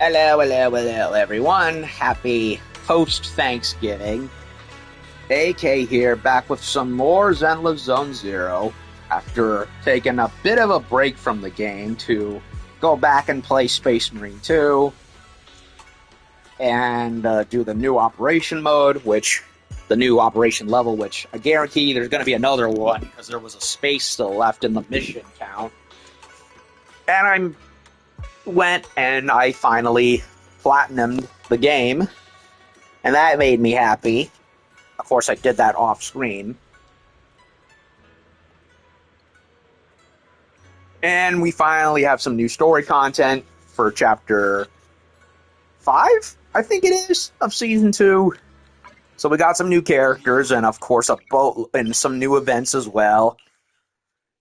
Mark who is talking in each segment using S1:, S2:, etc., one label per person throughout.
S1: Hello, hello, hello, everyone. Happy post-Thanksgiving. AK here, back with some more Zenless Zone Zero, after taking a bit of a break from the game to go back and play Space Marine 2, and do the new operation mode, the new operation level, which I guarantee there's going to be another one, because there was a space still left in the mission count. And I finally platinumed the game, and that made me happy. Of course, I did that off screen. And we finally have some new story content for chapter 5, I think it is, of season 2. So we got some new characters, and of course and some new events as well.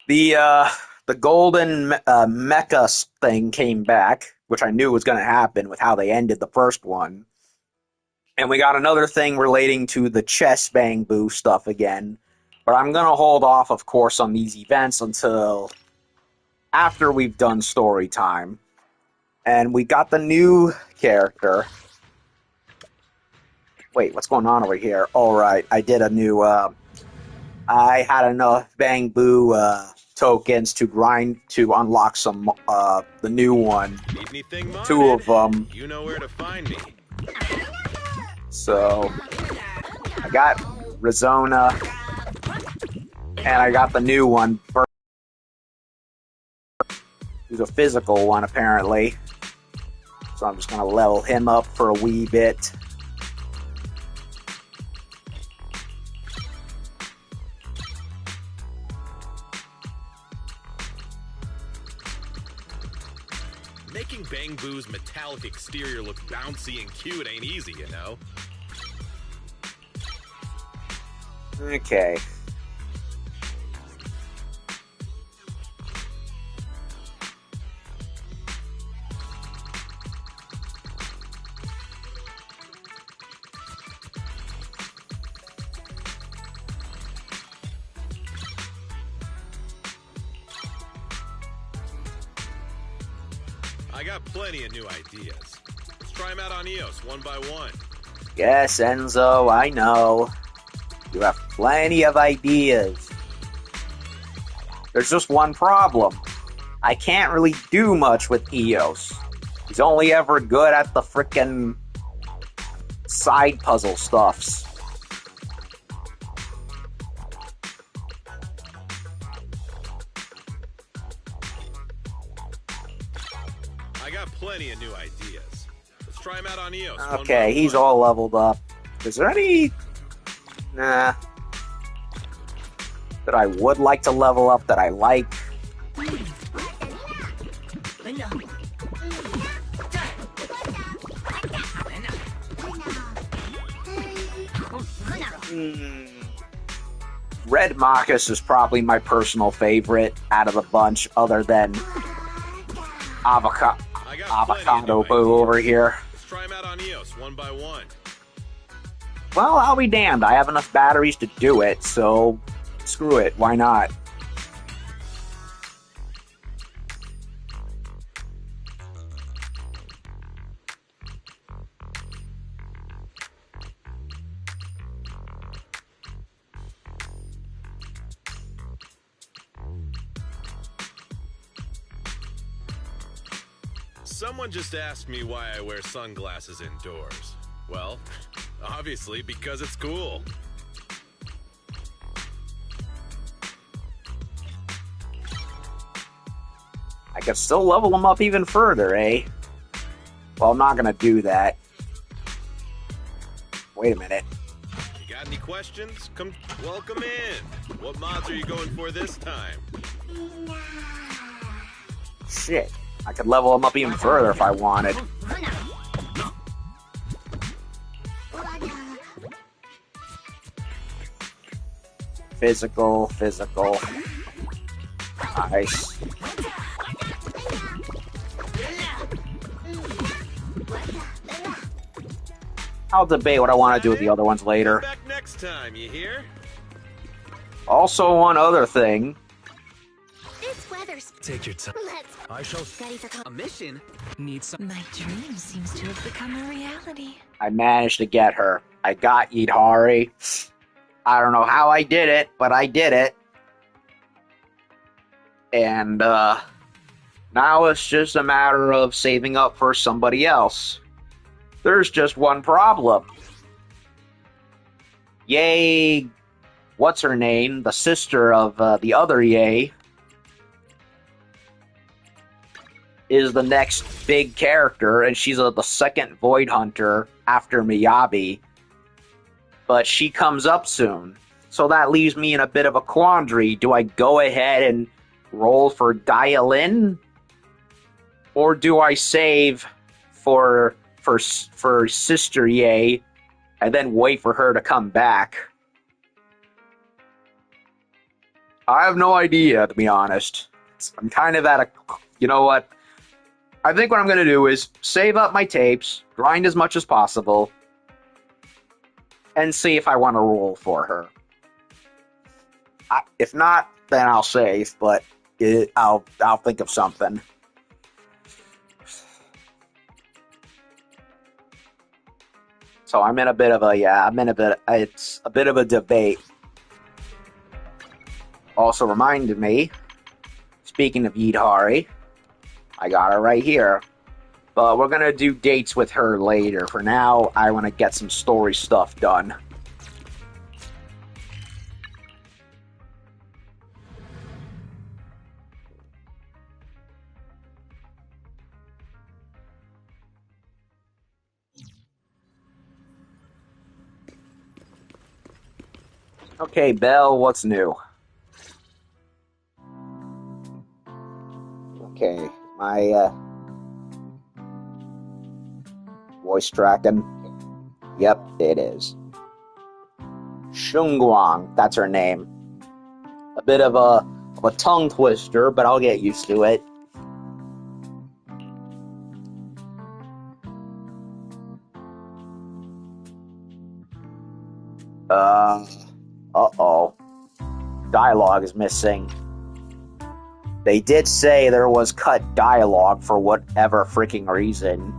S1: The golden Mecha thing came back, which I knew was going to happen with how they ended the first one. And we got another thing relating to the chess bang boo stuff again. But I'm going to hold off, of course, on these events until after we've done story time. And we got the new character. Wait, what's going on over here? All right, I did a new... I had enough bang boo tokens to grind to unlock some the new one. Two of them.
S2: You know where to find me.
S1: So I got Rizona, and I got the new one. He's a physical one apparently, so I'm just gonna level him up for a wee bit.
S2: Making Bang Boo's metallic exterior look bouncy and cute ain't easy, you know?
S1: Okay.
S2: I got plenty of new ideas. Let's try them out on EOS one by one.
S1: Yes, Enzo, I know. You have plenty of ideas. There's just one problem. I can't really do much with EOS. He's only ever good at the frickin' side puzzle stuffs.
S2: I got plenty of new ideas. Let's try them out on EOS.
S1: Okay, he's all leveled up. Is there any... Nah. That I would like to level up that I like? Red Marcus is probably my personal favorite out of the bunch, other than Avocado Boo over here.
S2: Let's try them out on EOS one by one.
S1: Well, I'll be damned. I have enough batteries to do it, so screw it. Why not?
S2: Someone just asked me why I wear sunglasses indoors. Well, obviously because it's cool.
S1: I could still level them up even further, eh? Well, I'm not gonna do that. Wait a minute.
S2: You got any questions? Welcome in. What mods are you going for this time?
S1: Shit. I could level them up even further if I wanted. Physical. Nice. I'll debate what I want to do with the other ones later.
S2: Back next time, you hear?
S1: Also, one other thing.
S3: This weather's...
S4: Take your time.
S3: Let's...
S4: I shall...
S3: Ready for...
S4: A mission?
S3: My dream seems to have become a reality.
S1: I managed to get her. I got Yidhari. I don't know how I did it, but I did it. And now it's just a matter of saving up for somebody else. There's just one problem. Yay, what's her name? The sister of the other Yay is the next big character, and she's the second Void Hunter after Miyabi. But she comes up soon. So that leaves me in a bit of a quandary. Do I go ahead and roll for Dialin? Or do I save for Sister Yay and then wait for her to come back? I have no idea, to be honest. I'm kind of at a... You know what? I think what I'm going to do is save up my tapes, grind as much as possible, and see if I want to roll for her. If not, then I'll save, but I'll think of something. So I'm in a bit of a, it's a bit of a debate. Also reminded me, speaking of Yidhari, I got her right here. But we're going to do dates with her later. For now, I want to get some story stuff done. Okay, Belle, what's new? Okay, my voice tracking. Yep, it is. Shungguang, that's her name. A bit of a tongue twister, but I'll get used to it. Uh-oh. Dialogue is missing. They did say there was cut dialogue for whatever freaking reason.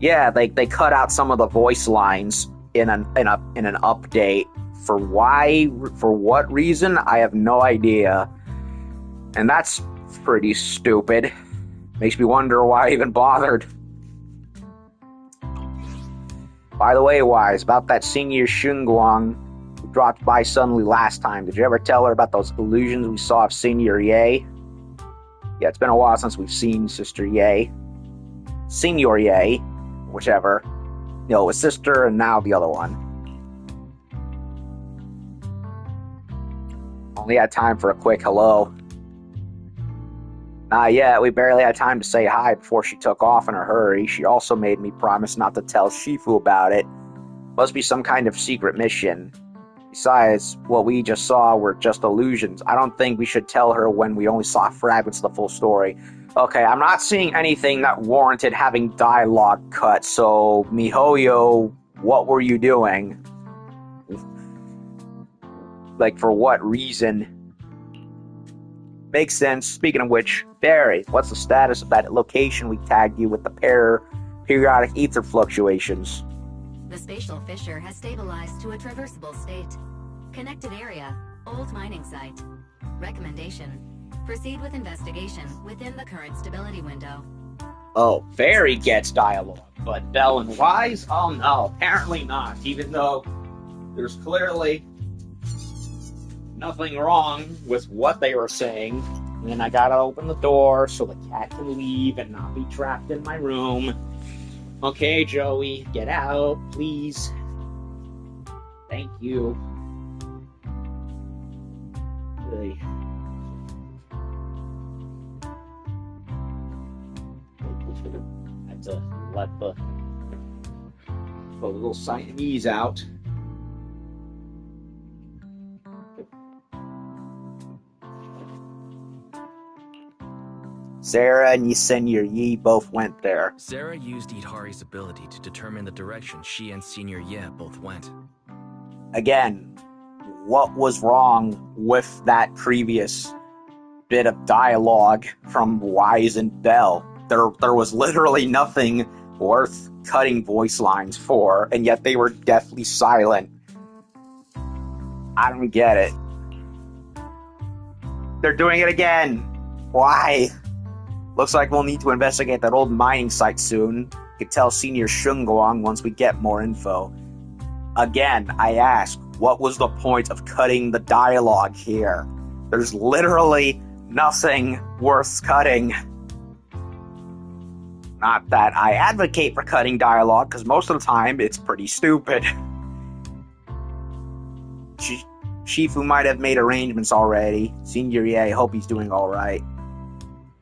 S1: Yeah, they cut out some of the voice lines in an update. For what reason? I have no idea. And that's pretty stupid. Makes me wonder why I even bothered. By the way, Wise, about that senior Shunguang who dropped by suddenly last time, did you ever tell her about those illusions we saw of Senior Ye? Yeah, it's been a while since we've seen Sister Ye. Senior Ye, whichever. You know, his sister and now the other one. Only had time for a quick hello. Yeah, we barely had time to say hi before she took off in a hurry. She also made me promise not to tell Shifu about it. Must be some kind of secret mission. Besides, what we just saw were just illusions. I don't think we should tell her when we only saw fragments of the full story. Okay, I'm not seeing anything that warranted having dialogue cut, so MiHoYo, what were you doing? Like, for what reason? Makes sense. Speaking of which, Barry, what's the status of that location we tagged you with the periodic ether fluctuations?
S4: The spatial fissure has stabilized to a traversable state. Connected area, old mining site. Recommendation: proceed with investigation within the current stability window.
S1: Oh, Barry gets dialogue, but Bell and Wise? Oh no, apparently not, even though there's clearly nothing wrong with what they were saying. And then I gotta open the door so the cat can leave and not be trapped in my room. Okay, Joey, get out, please. Thank you. Really. I had to let the little Siamese out. Sarah and Senior Yi both went there.
S5: Sarah used Idhari's ability to determine the direction she and Senior Ye both went.
S1: Again, what was wrong with that previous bit of dialogue from Wise and Bell. There was literally nothing worth cutting voice lines for, and yet they were deathly silent. I don't get it. They're doing it again. Why? Looks like we'll need to investigate that old mining site soon. Could tell Senior Shunguang once we get more info. Again, I ask, what was the point of cutting the dialogue here? There's literally nothing worth cutting. Not that I advocate for cutting dialogue, because most of the time it's pretty stupid. Shifu might have made arrangements already. Senior Ye, hope he's doing alright.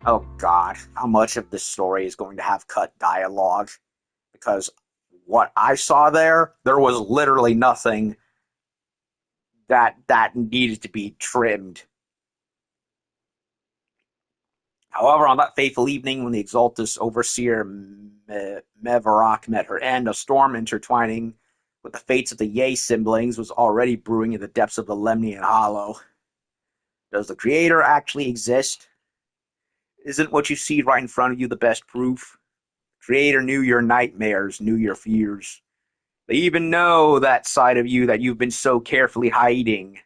S1: Oh god, how much of this story is going to have cut dialogue? Because what I saw there was literally nothing that needed to be trimmed. However, on that fateful evening when the Exaltus Overseer Mevarak met her end, a storm intertwining with the fates of the Ye siblings was already brewing in the depths of the Lemnian Hollow. Does the Creator actually exist? Isn't what you see right in front of you the best proof? The Creator knew your nightmares, knew your fears. They even know that side of you that you've been so carefully hiding.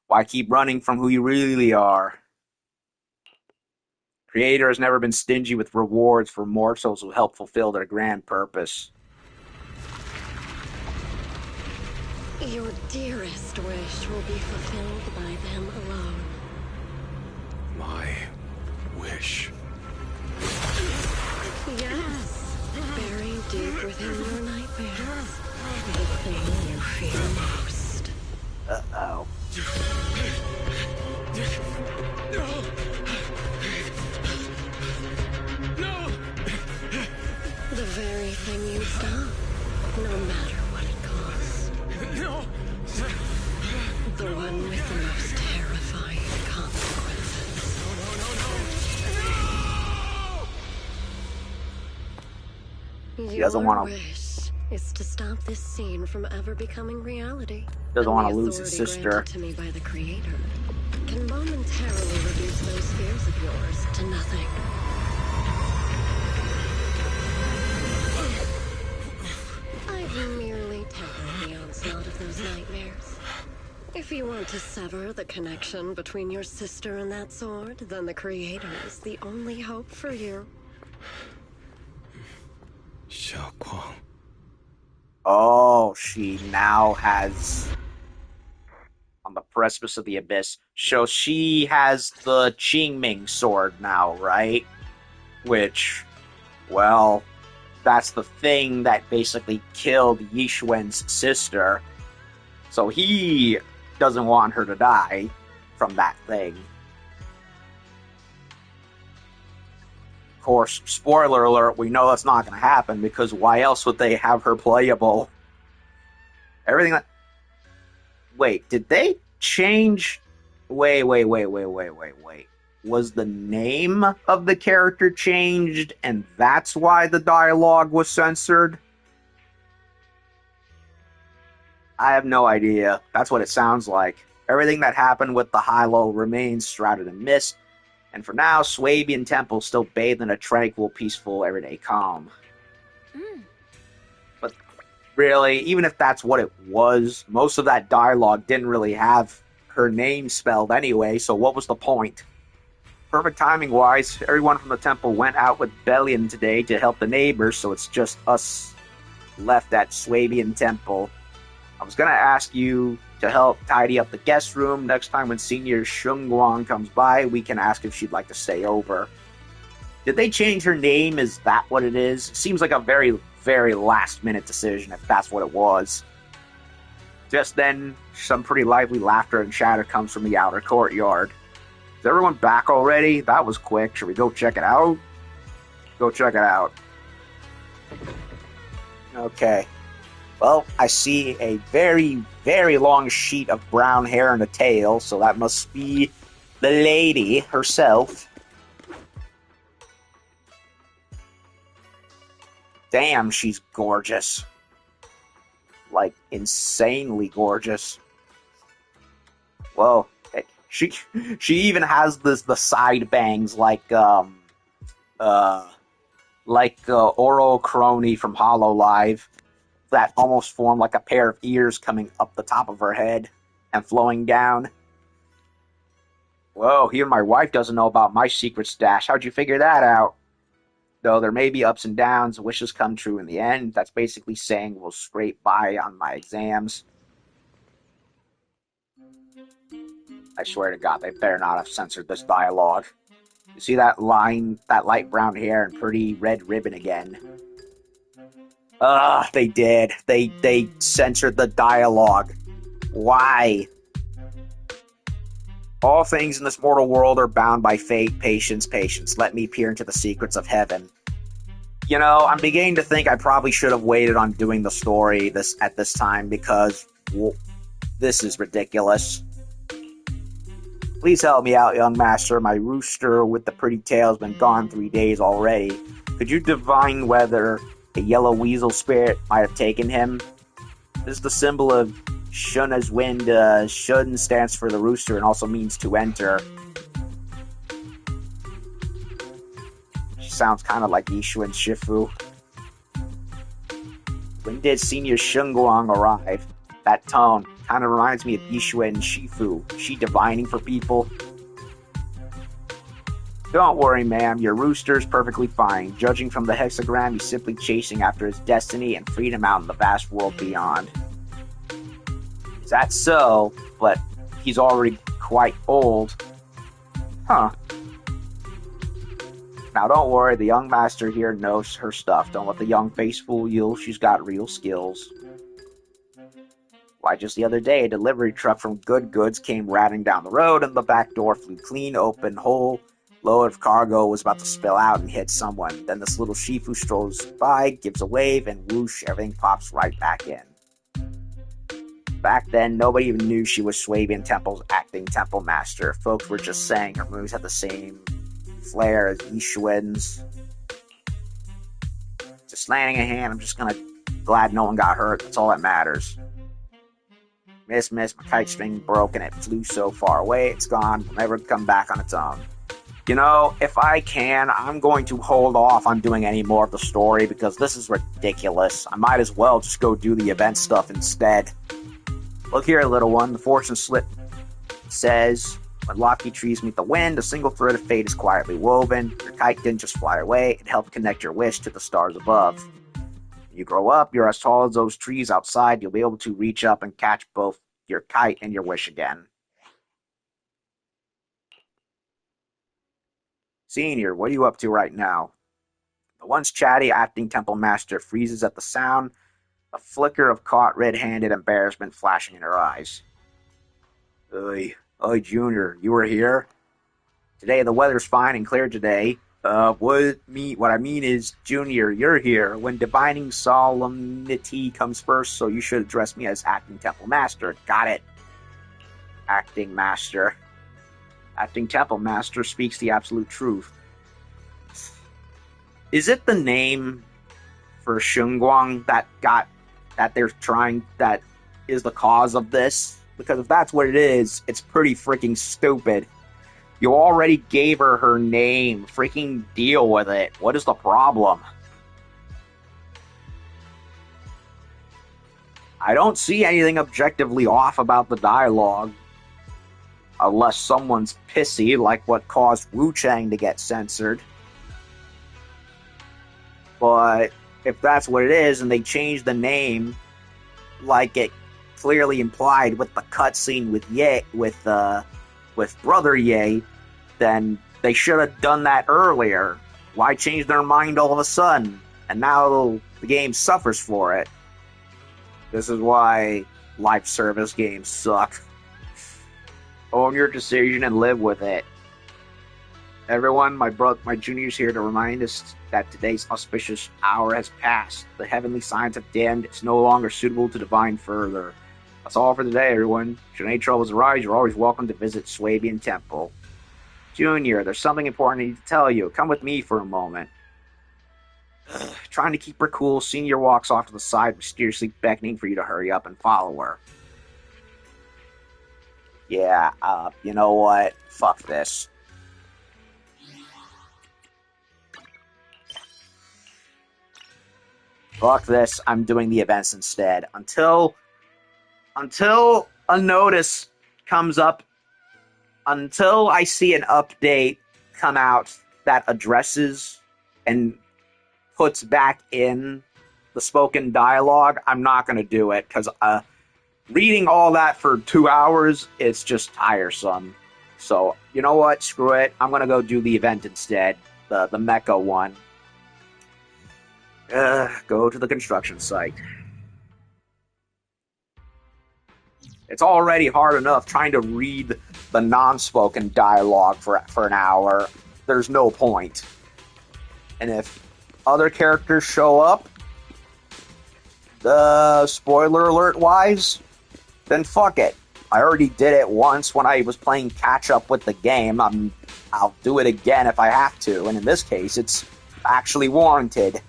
S1: Why keep running from who you really are? Creator has never been stingy with rewards for mortals who help fulfill their grand purpose.
S6: Your dearest wish will be fulfilled by them alone.
S2: My wish.
S6: Yes, buried deep within your nightmares. The thing you fear most.
S1: Uh-oh.
S2: No!
S6: The very thing you stop, no matter what it costs.
S2: No!
S6: The one with the most terrifying consequences.
S1: He doesn't
S6: Your
S1: want to.
S6: wish is to stop this scene from ever becoming reality.
S1: Doesn't
S6: And
S1: want
S6: the
S1: to lose his
S6: authority
S1: sister.
S6: granted to me by the Creator can momentarily reduce those fears of yours to nothing. I've merely tempered the onslaught of those nightmares. If you want to sever the connection between your sister and that sword, then the Creator is the only hope for you.
S2: Xiaoguang.
S1: Oh, she now has on the precipice of the abyss. So she has the Qingming sword now, right? Which, well, that's the thing that basically killed Yishuen's sister. So he doesn't want her to die from that thing. Of course, spoiler alert, we know that's not going to happen because why else would they have her playable? Everything that... Wait, did they change... Wait. Was the name of the character changed and that's why the dialogue was censored? I have no idea. That's what it sounds like. Everything that happened with the Hilo remains shrouded in mist, and for now, Swabian Temple still bathed in a tranquil, peaceful, everyday calm. But really, even if that's what it was, most of that dialogue didn't really have her name spelled anyway, so what was the point? Perfect timing-wise, everyone from the temple went out with Bellion today to help the neighbors, so it's just us left at Swabian Temple. I was going to ask you to help tidy up the guest room. Next time when Senior Shunguang comes by, we can ask if she'd like to stay over. Did they change her name? Is that what it is? Seems like a very, very last-minute decision if that's what it was. Just then, some pretty lively laughter and chatter comes from the outer courtyard. Is everyone back already? That was quick. Should we go check it out? Go check it out. Okay. Well, I see a very, very long sheet of brown hair and a tail, so that must be the lady herself. Damn, she's gorgeous. Like, insanely gorgeous. Whoa. She she even has the side bangs uh Oro Crony from Hollow Live that almost form like a pair of ears coming up the top of her head and flowing down. Whoa, even my wife doesn't know about my secret stash. How'd you figure that out? Though there may be ups and downs, wishes come true in the end. That's basically saying we'll scrape by on my exams. I swear to God, they better not have censored this dialogue. You see that line, that light brown hair and pretty red ribbon again? They did. They censored the dialogue. Why? All things in this mortal world are bound by fate. Patience, patience. Let me peer into the secrets of heaven. You know, I'm beginning to think I probably should have waited on doing the story at this time because this is ridiculous. Please help me out, young master. My rooster with the pretty tail has been gone 3 days already. Could you divine whether a yellow weasel spirit might have taken him? This is the symbol of Shuna's wind. Shun stands for the rooster and also means to enter. She sounds kind of like Yishu and Shifu. When did Senior Shunguang arrive? That tone kind of reminds me of Yishu and Shifu. She divining for people. Don't worry, ma'am. Your rooster's perfectly fine. Judging from the hexagram, he's simply chasing after his destiny and freedom out in the vast world beyond. Is that so? But he's already quite old. Huh. Now don't worry, the young master here knows her stuff. Don't let the young face fool you. She's got real skills. Why, just the other day, a delivery truck from Good Goods came ratting down the road and the back door flew clean open, whole load of cargo was about to spill out and hit someone. Then this little Shifu strolls by, gives a wave, and whoosh, everything pops right back in. Back then, nobody even knew she was Swabian Temple's acting temple master. Folks were just saying her moves had the same flair as Yishuen's. Just landing a hand, I'm just glad no one got hurt. That's all that matters. Miss, my kite string broke and it flew so far away, it's gone, will never come back on its own. You know, if I can, I'm going to hold off on doing any more of the story because this is ridiculous. I might as well just go do the event stuff instead. Look here, little one, the fortune slip says, when lofty trees meet the wind, a single thread of fate is quietly woven. Your kite didn't just fly away, it helped connect your wish to the stars above. When you grow up, you're as tall as those trees outside, you'll be able to reach up and catch both your kite and your wish again. Senior, what are you up to right now? The once chatty acting temple master freezes at the sound, a flicker of caught red-handed embarrassment flashing in her eyes. Oi, Junior, you were here? Today the weather's fine and clear today. What I mean is, Junior, you're here. When divining solemnity comes first, so you should address me as acting temple master. Got it. Acting master. Acting temple master speaks the absolute truth. Is it the name for Shunguang that is the cause of this? Because if that's what it is, it's pretty freaking stupid. You already gave her name. Freaking deal with it. What is the problem? I don't see anything objectively off about the dialogue. Unless someone's pissy, like what caused Wu Chang to get censored. But if that's what it is, and they changed the name, like it clearly implied with the cutscene with Brother Ye, then they should have done that earlier. Why change their mind all of a sudden? And now the game suffers for it. This is why live service games suck. Own your decision and live with it. Everyone, my junior's here to remind us that today's auspicious hour has passed. The heavenly signs have dimmed. It's no longer suitable to divine further. That's all for today, everyone. Should any troubles arise, you're always welcome to visit Swabian Temple. Junior, there's something important I need to tell you. Come with me for a moment. Trying to keep her cool, Senior walks off to the side, mysteriously beckoning for you to hurry up and follow her. Yeah, you know what? Fuck this. Fuck this. I'm doing the events instead. Until a notice comes up, until I see an update come out that addresses and puts back in the spoken dialogue, I'm not going to do it because reading all that for 2 hours is just tiresome. So, you know what? Screw it. I'm going to go do the event instead, the Mecha one. Go to the construction site. It's already hard enough trying to read the non-spoken dialogue for an hour. There's no point. And if other characters show up, the spoiler alert wise, then fuck it. I already did it once when I was playing catch up with the game. I'll do it again if I have to, and in this case, it's actually warranted.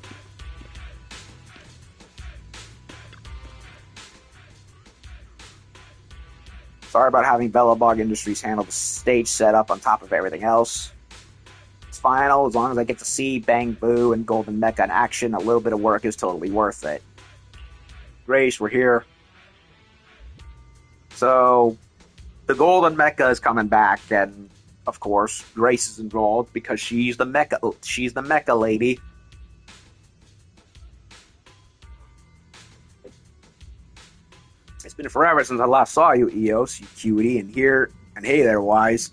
S1: Sorry about having Bellabog Industries handle the stage setup on top of everything else. It's final, as long as I get to see Bang Boo and Golden Mecha in action, a little bit of work is totally worth it. Grace, we're here. So, the Golden Mecha is coming back, and of course, Grace is involved because she's the Mecha lady. It's been forever since I last saw you, Eos, you cutie, and hey there, Wise.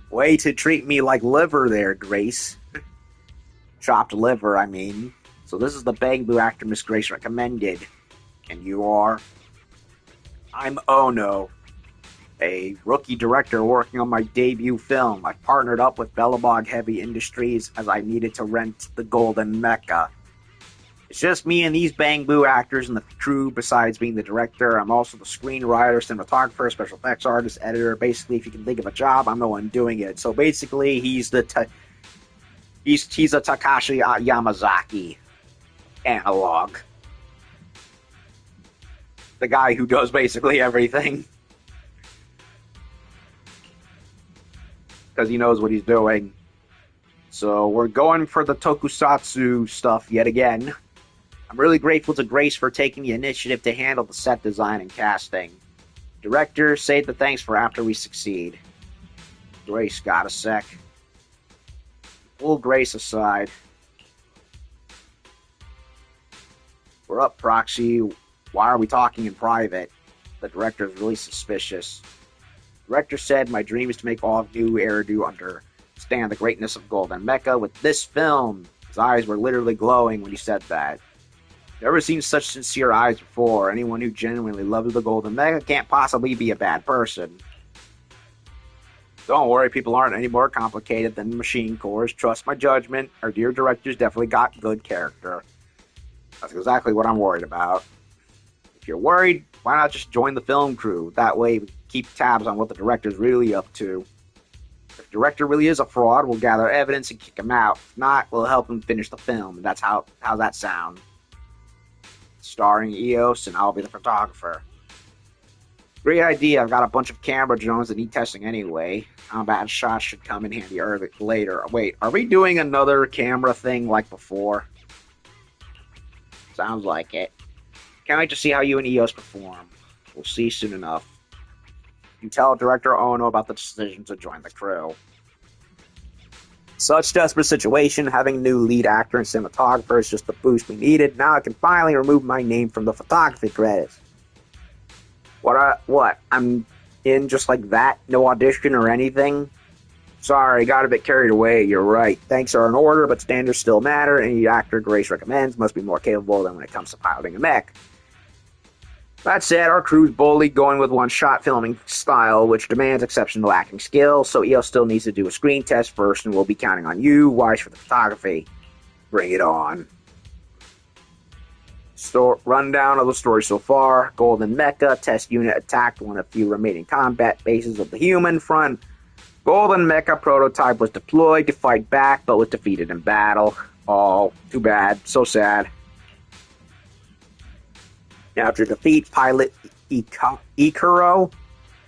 S1: Way to treat me like liver there, Grace. Chopped liver, I mean. So this is the Bang Boo actor Miss Grace recommended. And you are? I'm Ono, a rookie director working on my debut film. I partnered up with Bellabog Heavy Industries as I needed to rent the Golden Mecha. It's just me and these Bang Boo actors and the crew. Besides being the director, I'm also the screenwriter, cinematographer, special effects artist, editor. Basically, if you can think of a job, I'm the one doing it. So basically, he's a Takashi Yamazaki analog. The guy who does basically everything. Because he knows what he's doing. So we're going for the tokusatsu stuff yet again. I'm really grateful to Grace for taking the initiative to handle the set design and casting. Director, save the thanks for after we succeed. Grace, got a sec. Pull Grace aside. We're up, Proxy. Why are we talking in private? The director is really suspicious. The director said, my dream is to make all of New Eridu understand the greatness of Golden Mecha with this film. His eyes were literally glowing when he said that. Never seen such sincere eyes before. Anyone who genuinely loves the Golden Mecha can't possibly be a bad person. Don't worry, people aren't any more complicated than machine cores. Trust my judgment. Our dear director's definitely got good character. That's exactly what I'm worried about. If you're worried, why not just join the film crew? That way we keep tabs on what the director's really up to. If the director really is a fraud, we'll gather evidence and kick him out. If not, we'll help him finish the film. That's how's that sound? Starring Eos, and I'll be the photographer. Great idea. I've got a bunch of camera drones that need testing anyway. Combat shots should come in handy later. Wait, are we doing another camera thing like before? Sounds like it. Can't wait to see how you and Eos perform. We'll see soon enough. You tell Director Ono about the decision to join the crew. Such desperate situation, having a new lead actor and cinematographer is just the boost we needed. Now I can finally remove my name from the photography credits. What? I'm in just like that? No audition or anything? Sorry, got a bit carried away. You're right. Thanks are in order, but standards still matter. Any actor Grace recommends must be more capable than when it comes to piloting a mech. That said, our crew's boldly going with one-shot filming style, which demands exceptional acting skill, so EOS still needs to do a screen test first, and we'll be counting on you, Wise, for the photography. Bring it on. Rundown of the story so far. Golden Mecha test unit attacked one of few remaining combat bases of the human front. Golden Mecha prototype was deployed to fight back, but was defeated in battle. Oh, too bad. So sad. After defeat, pilot Ikaro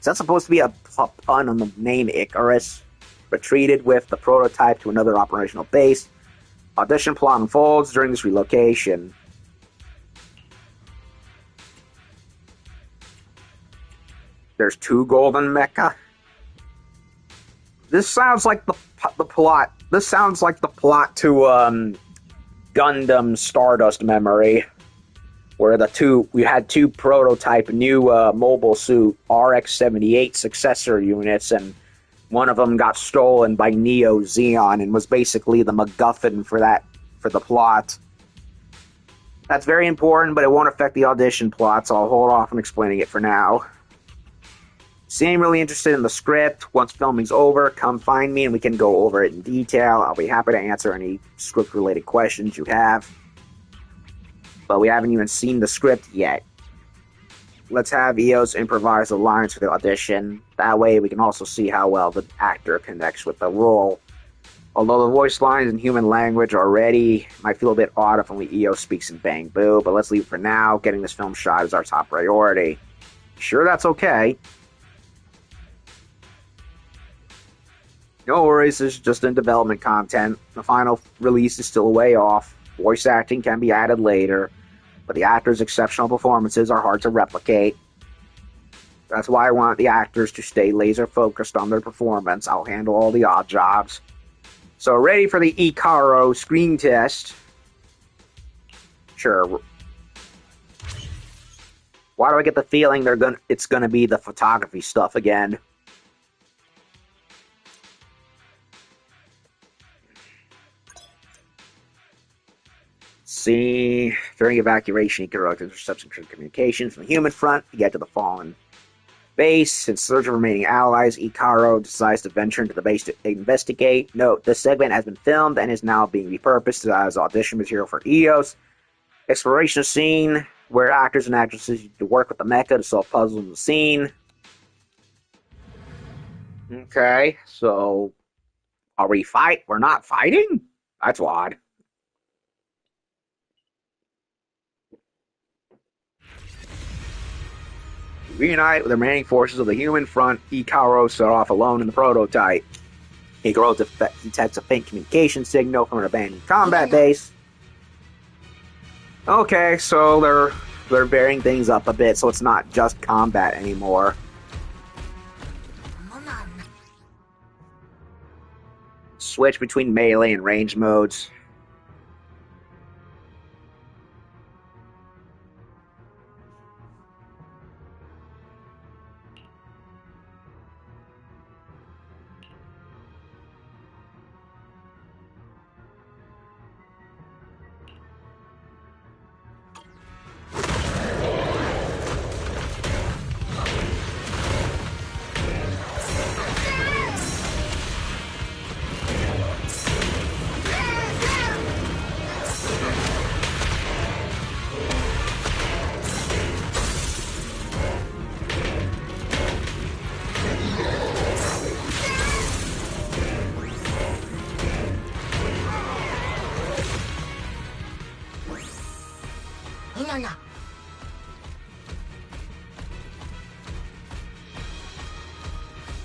S1: that supposed to be a pun on the name Icarus? Retreated with the prototype to another operational base. Audition plot unfolds during this relocation. There's 2 golden mecha. This sounds like the plot. This sounds like the plot to Gundam Stardust Memory, where we had 2 prototype new mobile suit RX-78 successor units, and one of them got stolen by Neo Zeon and was basically the MacGuffin for the plot. That's very important, but it won't affect the audition plot, so I'll hold off on explaining it for now. Seem really interested in the script. Once filming's over, come find me and we can go over it in detail. I'll be happy to answer any script-related questions you have. But we haven't even seen the script yet. Let's have EOS improvise the lines for the audition. That way we can also see how well the actor connects with the role. Although the voice lines in human language already might feel a bit odd if only EOS speaks in Bang Boo, but let's leave it for now. Getting this film shot is our top priority. Sure, that's okay. No worries, this is just in development content. The final release is still a way off. Voice acting can be added later, but the actors' exceptional performances are hard to replicate. That's why I want the actors to stay laser focused on their performance. I'll handle all the odd jobs. So ready for the Icaro screen test. Sure. Why do I get the feeling it's gonna be the photography stuff again? See, during evacuation, Icaro intercepts communications from the human front to get to the fallen base. In search of remaining allies, Icaro decides to venture into the base to investigate. Note, this segment has been filmed and is now being repurposed as audition material for EOS. Exploration scene, where actors and actresses need to work with the mecha to solve puzzles in the scene. Okay, so are we we're not fighting? That's odd. Reunite with the remaining forces of the human front. Icaro set off alone in the prototype. Icaro detects a faint communication signal from an abandoned combat base. Okay, so they're varying things up a bit, so it's not just combat anymore. Switch between melee and range modes.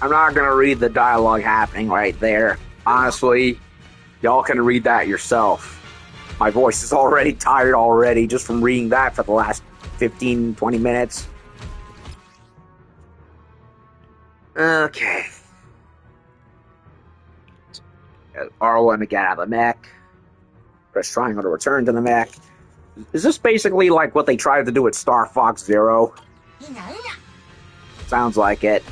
S1: I'm not going to read the dialogue happening right there. Honestly, y'all can read that yourself. My voice is already tired already just from reading that for the last 15, 20 minutes. Okay. R1 to get out of the mech. Press triangle to return to the mech. Is this basically like what they tried to do with Star Fox Zero? Sounds like it.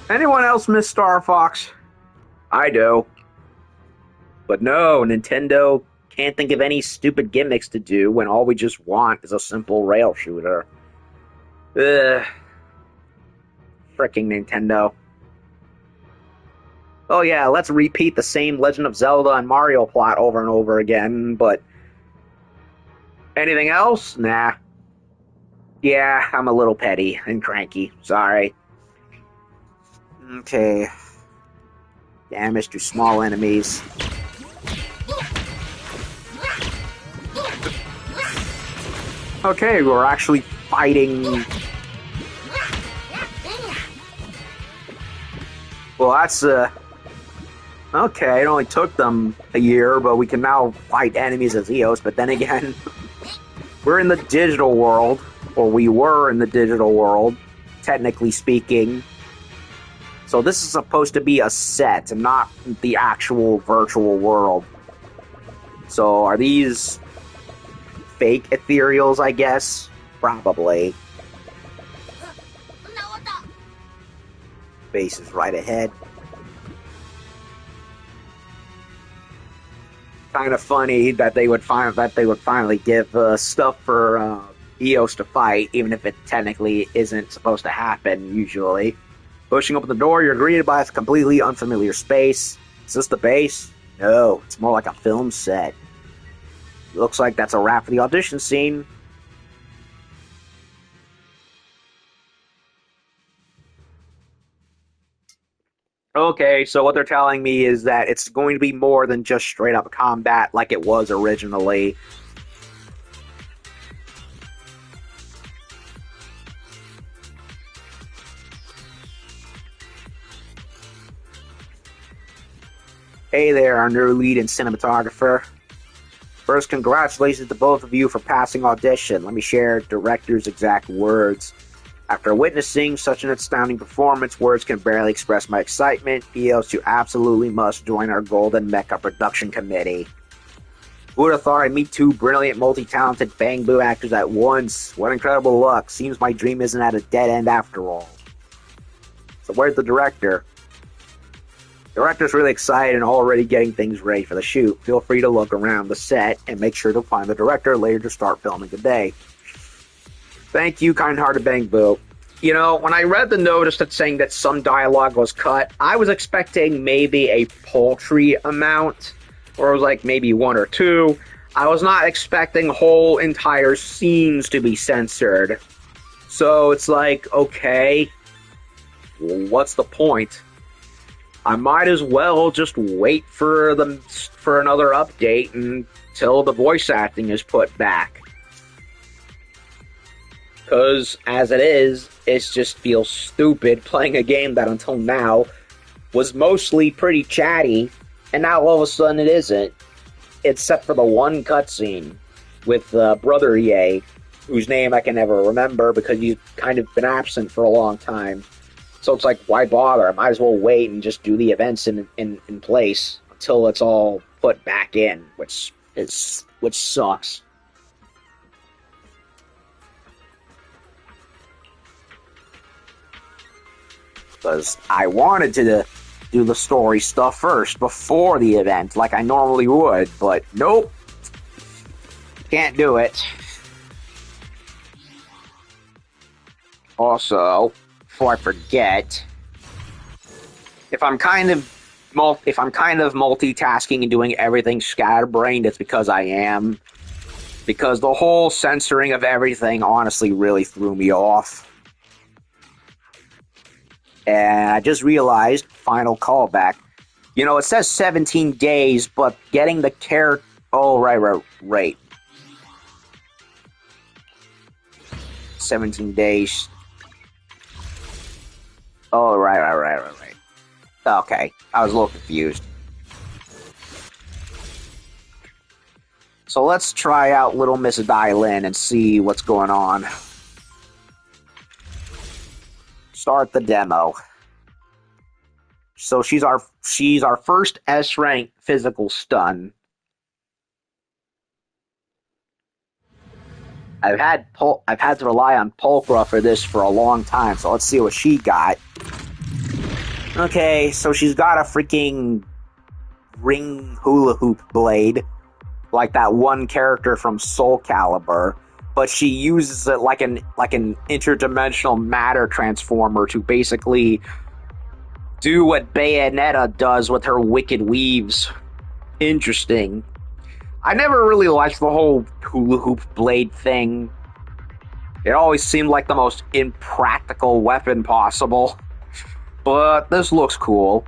S1: Anyone else miss Star Fox? I do. But no, Nintendo can't think of any stupid gimmicks to do when all we just want is a simple rail shooter. Ugh. Fricking Nintendo. Oh yeah, let's repeat the same Legend of Zelda and Mario plot over and over again, but anything else? Nah. Yeah, I'm a little petty and cranky. Sorry. Okay. Damage to small enemies. Okay, we're actually fighting. Well, that's okay. It only took them a year, but we can now fight enemies as Eos. But then again, we're in the digital world, or we were in the digital world, technically speaking. So this is supposed to be a set, and not the actual virtual world. So are these fake ethereals, I guess? Probably. Base is right ahead. Kind of funny that they would finally give stuff for Eos to fight, even if it technically isn't supposed to happen usually. Pushing open the door, you're greeted by a completely unfamiliar space. Is this the base? No, it's more like a film set. Looks like that's a wrap for the audition scene. Okay, so what they're telling me is that it's going to be more than just straight up combat like it was originally. Hey there, our new lead and cinematographer. First, congratulations to both of you for passing audition. Let me share director's exact words. After witnessing such an astounding performance, words can barely express my excitement. Eos, you absolutely must join our Golden Mecha production committee. Who would have thought I'd meet two brilliant, multi-talented Bang Boo actors at once? What incredible luck. Seems my dream isn't at a dead end after all. So where's the director? The director's really excited and already getting things ready for the shoot. Feel free to look around the set and make sure to find the director later to start filming today. Thank you, kind-hearted Bang Boo. You know, when I read the notice that's saying that some dialogue was cut, I was expecting maybe a paltry amount, or it was like maybe one or two. I was not expecting whole entire scenes to be censored. So it's like, okay, what's the point? I might as well just wait for another update until the voice acting is put back. Because, as it is, it just feels stupid playing a game that until now was mostly pretty chatty, and now all of a sudden it isn't. Except for the one cutscene with Brother EA, whose name I can never remember because he's kind of been absent for a long time. So it's like, why bother? I might as well wait and just do the events in place until it's all put back in, which sucks. Because I wanted to do the story stuff first before the event, like I normally would, but nope, can't do it. Also, before I forget, if I'm kind of multitasking and doing everything scatterbrained, it's because I am. Because the whole censoring of everything honestly really threw me off. And I just realized, final callback. You know, it says 17 days, but getting the care... Oh, right. 17 days. Oh, right. Okay, I was a little confused. So let's try out Little Miss Dai-Lin and see what's going on. Start the demo. So she's our first S-rank physical stun. I've had to rely on Pulchra for this for a long time, so let's see what she got. Okay, so she's got a freaking ring hula hoop blade, like that one character from Soul Calibur, but she uses it like an interdimensional matter transformer to basically do what Bayonetta does with her wicked weaves. Interesting. I never really liked the whole hula hoop blade thing. It always seemed like the most impractical weapon possible. But this looks cool.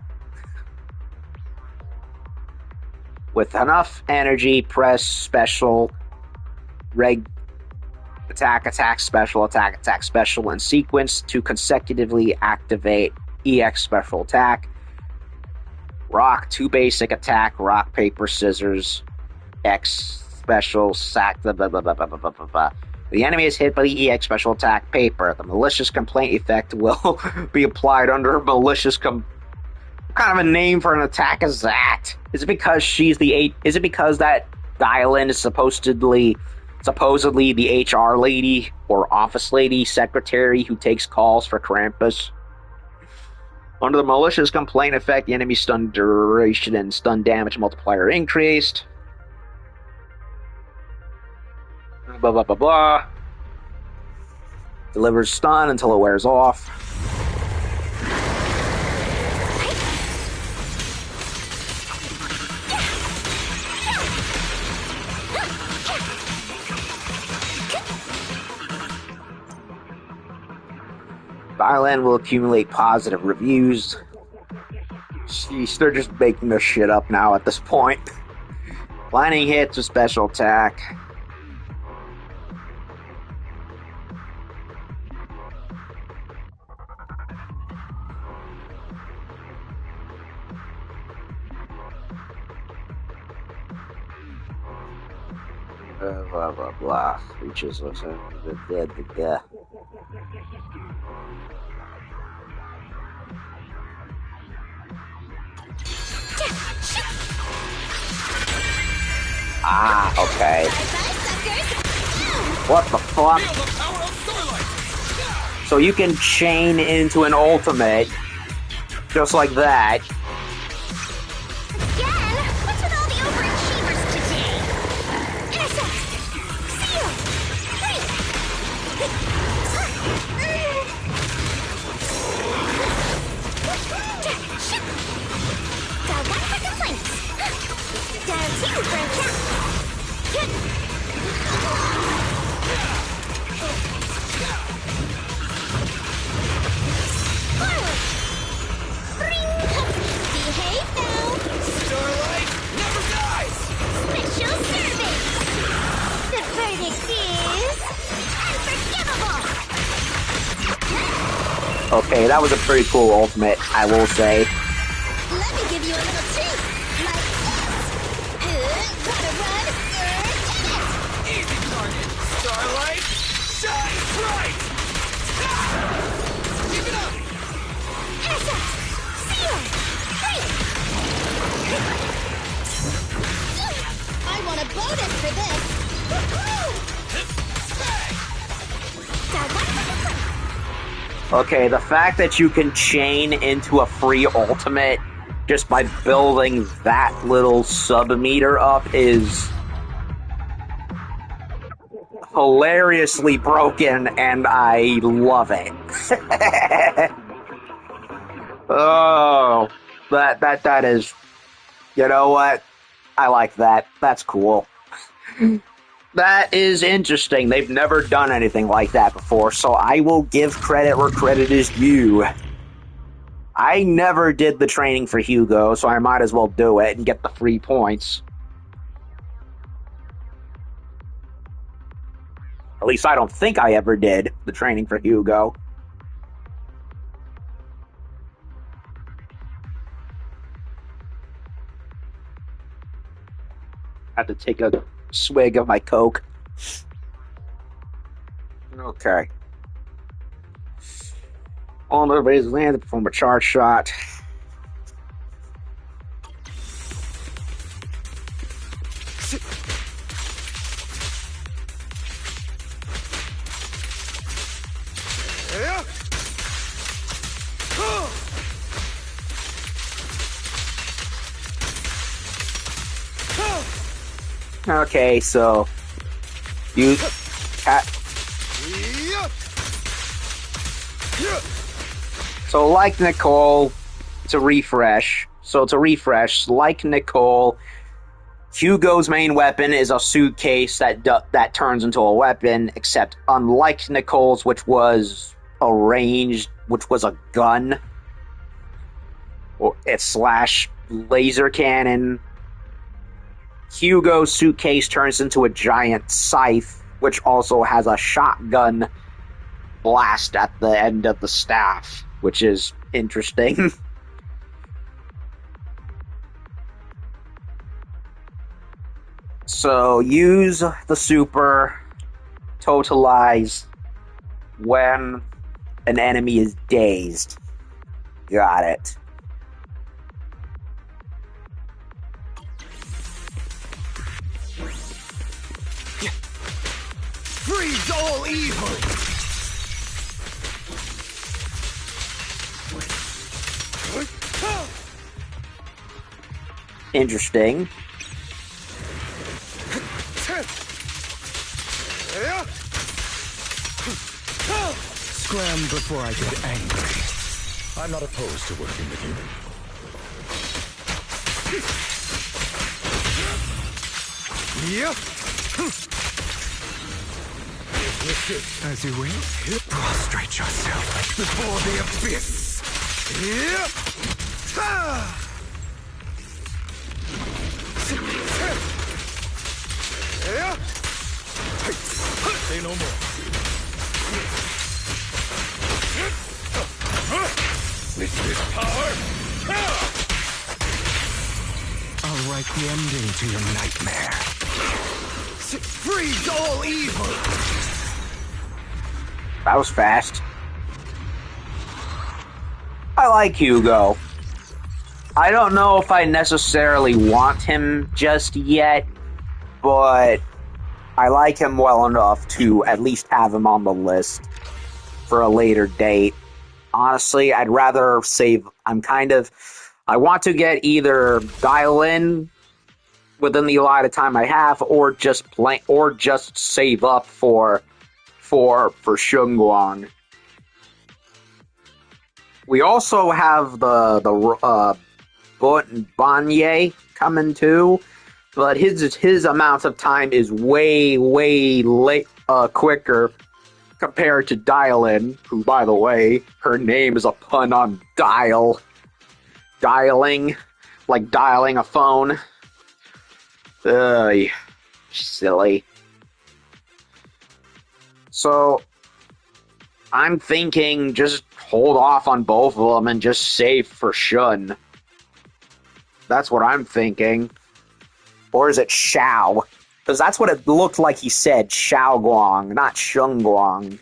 S1: With enough energy, press special, attack, special in sequence to consecutively activate EX special attack. Rock, 2 basic attack, rock, paper, scissors, X special, sack, blah, blah, blah, blah, blah, blah, blah, blah. The enemy is hit by the EX special attack, paper. The malicious complaint effect will be applied under malicious What kind of a name for an attack is that? Is it because she's the Is it because that Dylan is supposedly the HR lady or office lady secretary who takes calls for Krampus? Under the malicious complaint effect, the enemy stun duration and stun damage multiplier increased. Blah blah blah blah. Delivers stun until it wears off. Thailand will accumulate positive reviews. Jeez, they're just making this shit up now at this point. Blinding hits with special attack. Blah blah blah. Reaches what's the Ah, okay. What the fuck? So you can chain into an ultimate just like that.
S7: Again? What's with all the overachievers today? Intercept! Seal! Got one for complaints. Down 2 for attack. Forward! Behave now!
S2: Starlight never dies!
S7: Special service! The verdict is... unforgivable!
S1: Okay, that was a pretty cool ultimate, I will say.
S7: Let me give you a little treat! Like this! Gotta run, take it!
S2: Easy target! Starlight, shine bright! Keep it up!
S7: Intercept! Seal! Free! I want a bonus for this! Woohoo! Got one for the plate!
S1: Okay, the fact that you can chain into a free ultimate just by building that little sub-meter up is hilariously broken, and I love it. Oh, that is, you know what? I like that. That's cool. That is interesting. They've never done anything like that before, so I will give credit where credit is due. I never did the training for Hugo, so I might as well do it and get the free points. At least I don't think I ever did the training for Hugo. I have to take a swig of my Coke. Okay. On the base land to perform a charge shot. Okay, so you so like Nicole, to refresh. Like Nicole, Hugo's main weapon is a suitcase that turns into a weapon, except unlike Nicole's, which was a gun. It's slash laser cannon. Hugo's suitcase turns into a giant scythe, which also has a shotgun blast at the end of the staff, which is interesting. So use the super, totalize when an enemy is dazed. Got it.
S8: Freeze all evil!
S1: Interesting.
S8: Scram before I get angry. I'm not opposed to working with you. Yeah. As you will. Prostrate yourself before the abyss. Yeah. Say no more. With this power, I'll write the ending to your nightmare. Freeze all evil!
S1: That was fast. I like Hugo. I don't know if I necessarily want him just yet, but I like him well enough to at least have him on the list for a later date. Honestly, I'd rather save. I want to get either dial in within the allotted time I have, or just save up for Shunguang. We also have the Banye coming too, but his amount of time is way quicker compared to Dial-In, who, by the way, her name is a pun on dial. Dialing, like dialing a phone. Silly. So, I'm thinking just hold off on both of them and just save for Shun. That's what I'm thinking. Or is it Xiao? Because that's what it looked like he said, Xiaoguang, not Shunguang.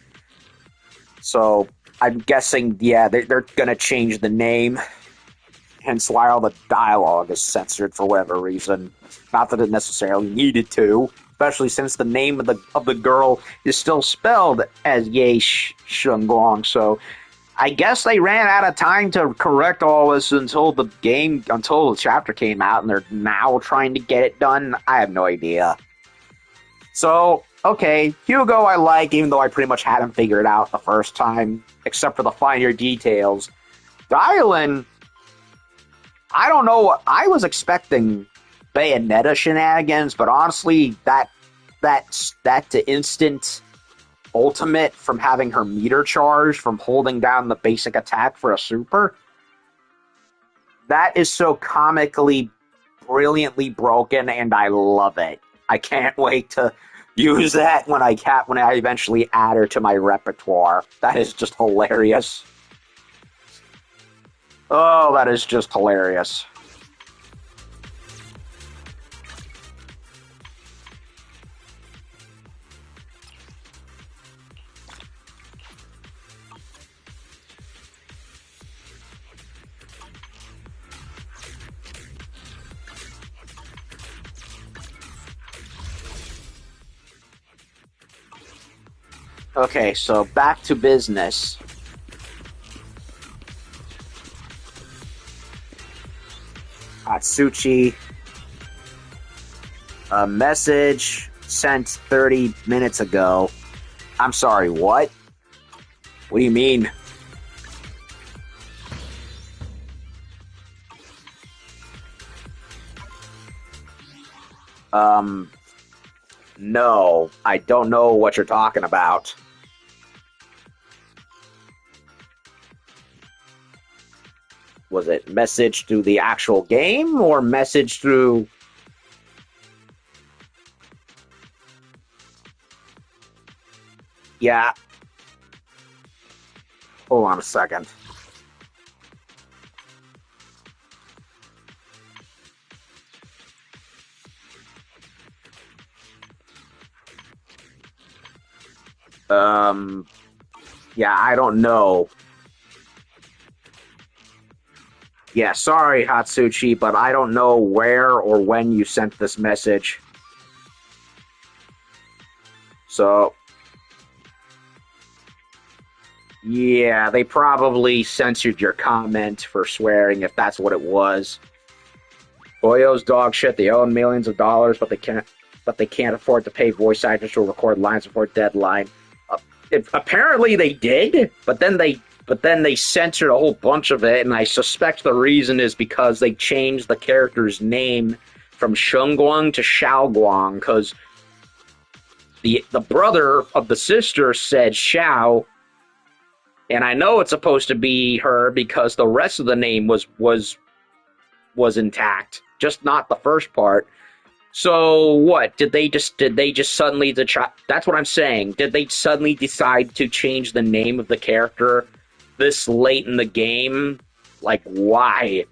S1: So, I'm guessing, yeah, they're going to change the name. Hence why all the dialogue is censored for whatever reason. Not that it necessarily needed to, especially since the name of the girl is still spelled as Ye Shunguang. So, I guess they ran out of time to correct all this until the chapter came out, and they're now trying to get it done. I have no idea. So, okay, Hugo I like, even though I pretty much had him figured out the first time, except for the finer details. Dylan, I don't know, I was expecting Bayonetta shenanigans, but honestly, that instant ultimate from having her meter charge from holding down the basic attack for a super, that is so comically brilliantly broken, and I love it. I can't wait to use that when I eventually add her to my repertoire. That is just hilarious. Oh, that is just hilarious. Okay, so back to business. Atsuchi. A message sent 30 minutes ago. I'm sorry, what? What do you mean? No, I don't know what you're talking about. was it message through the actual game or message through... Yeah. Hold on a second. Yeah, I don't know. Yeah, sorry, Hatsuchi, but I don't know where or when you sent this message. So, yeah, they probably censored your comment for swearing if that's what it was. Oyo's dog shit. They own millions of dollars, but they can't afford to pay voice actors or record lines before deadline. Apparently they did, but then they censored a whole bunch of it, and I suspect the reason is because they changed the character's name from Shunguang to Xiaoguang, because the brother of the sister said Xiao, and I know it's supposed to be her because the rest of the name was intact, just not the first part. So what? Did they just suddenly that's what I'm saying. Did they suddenly decide to change the name of the character this late in the game? Like, why?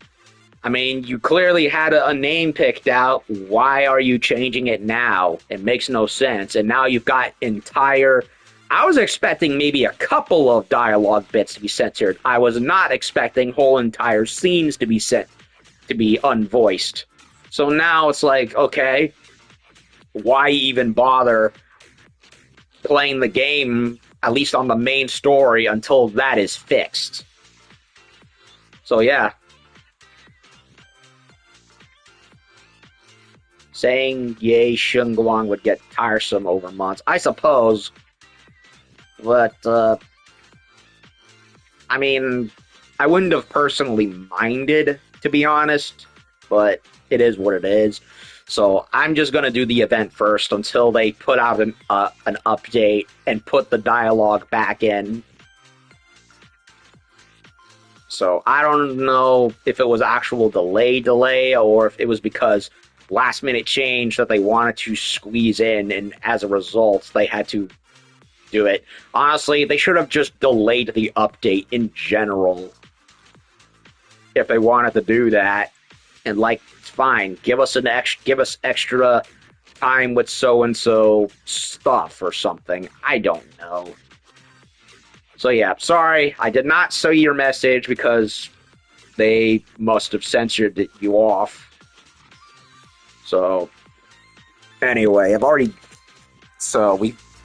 S1: I mean, you clearly had a name picked out. Why are you changing it now? It makes no sense. And now you've got entire... I was expecting maybe a couple of dialogue bits to be censored. I was not expecting whole entire scenes to be unvoiced. So now it's like, okay, why even bother playing the game, at least on the main story, until that is fixed? So yeah. Saying Ye Shunguang would get tiresome over months, I suppose. But, I mean, I wouldn't have personally minded, to be honest, but it is what it is. So I'm just going to do the event first until they put out an update and put the dialogue back in. So I don't know if it was actual delay or if it was because last minute change that they wanted to squeeze in, and as a result they had to do it. Honestly, they should have just delayed the update in general if they wanted to do that. And like, fine, give us extra time with so and so stuff or something. I don't know. So yeah, sorry, I did not see your message because they must have censored you off. So anyway,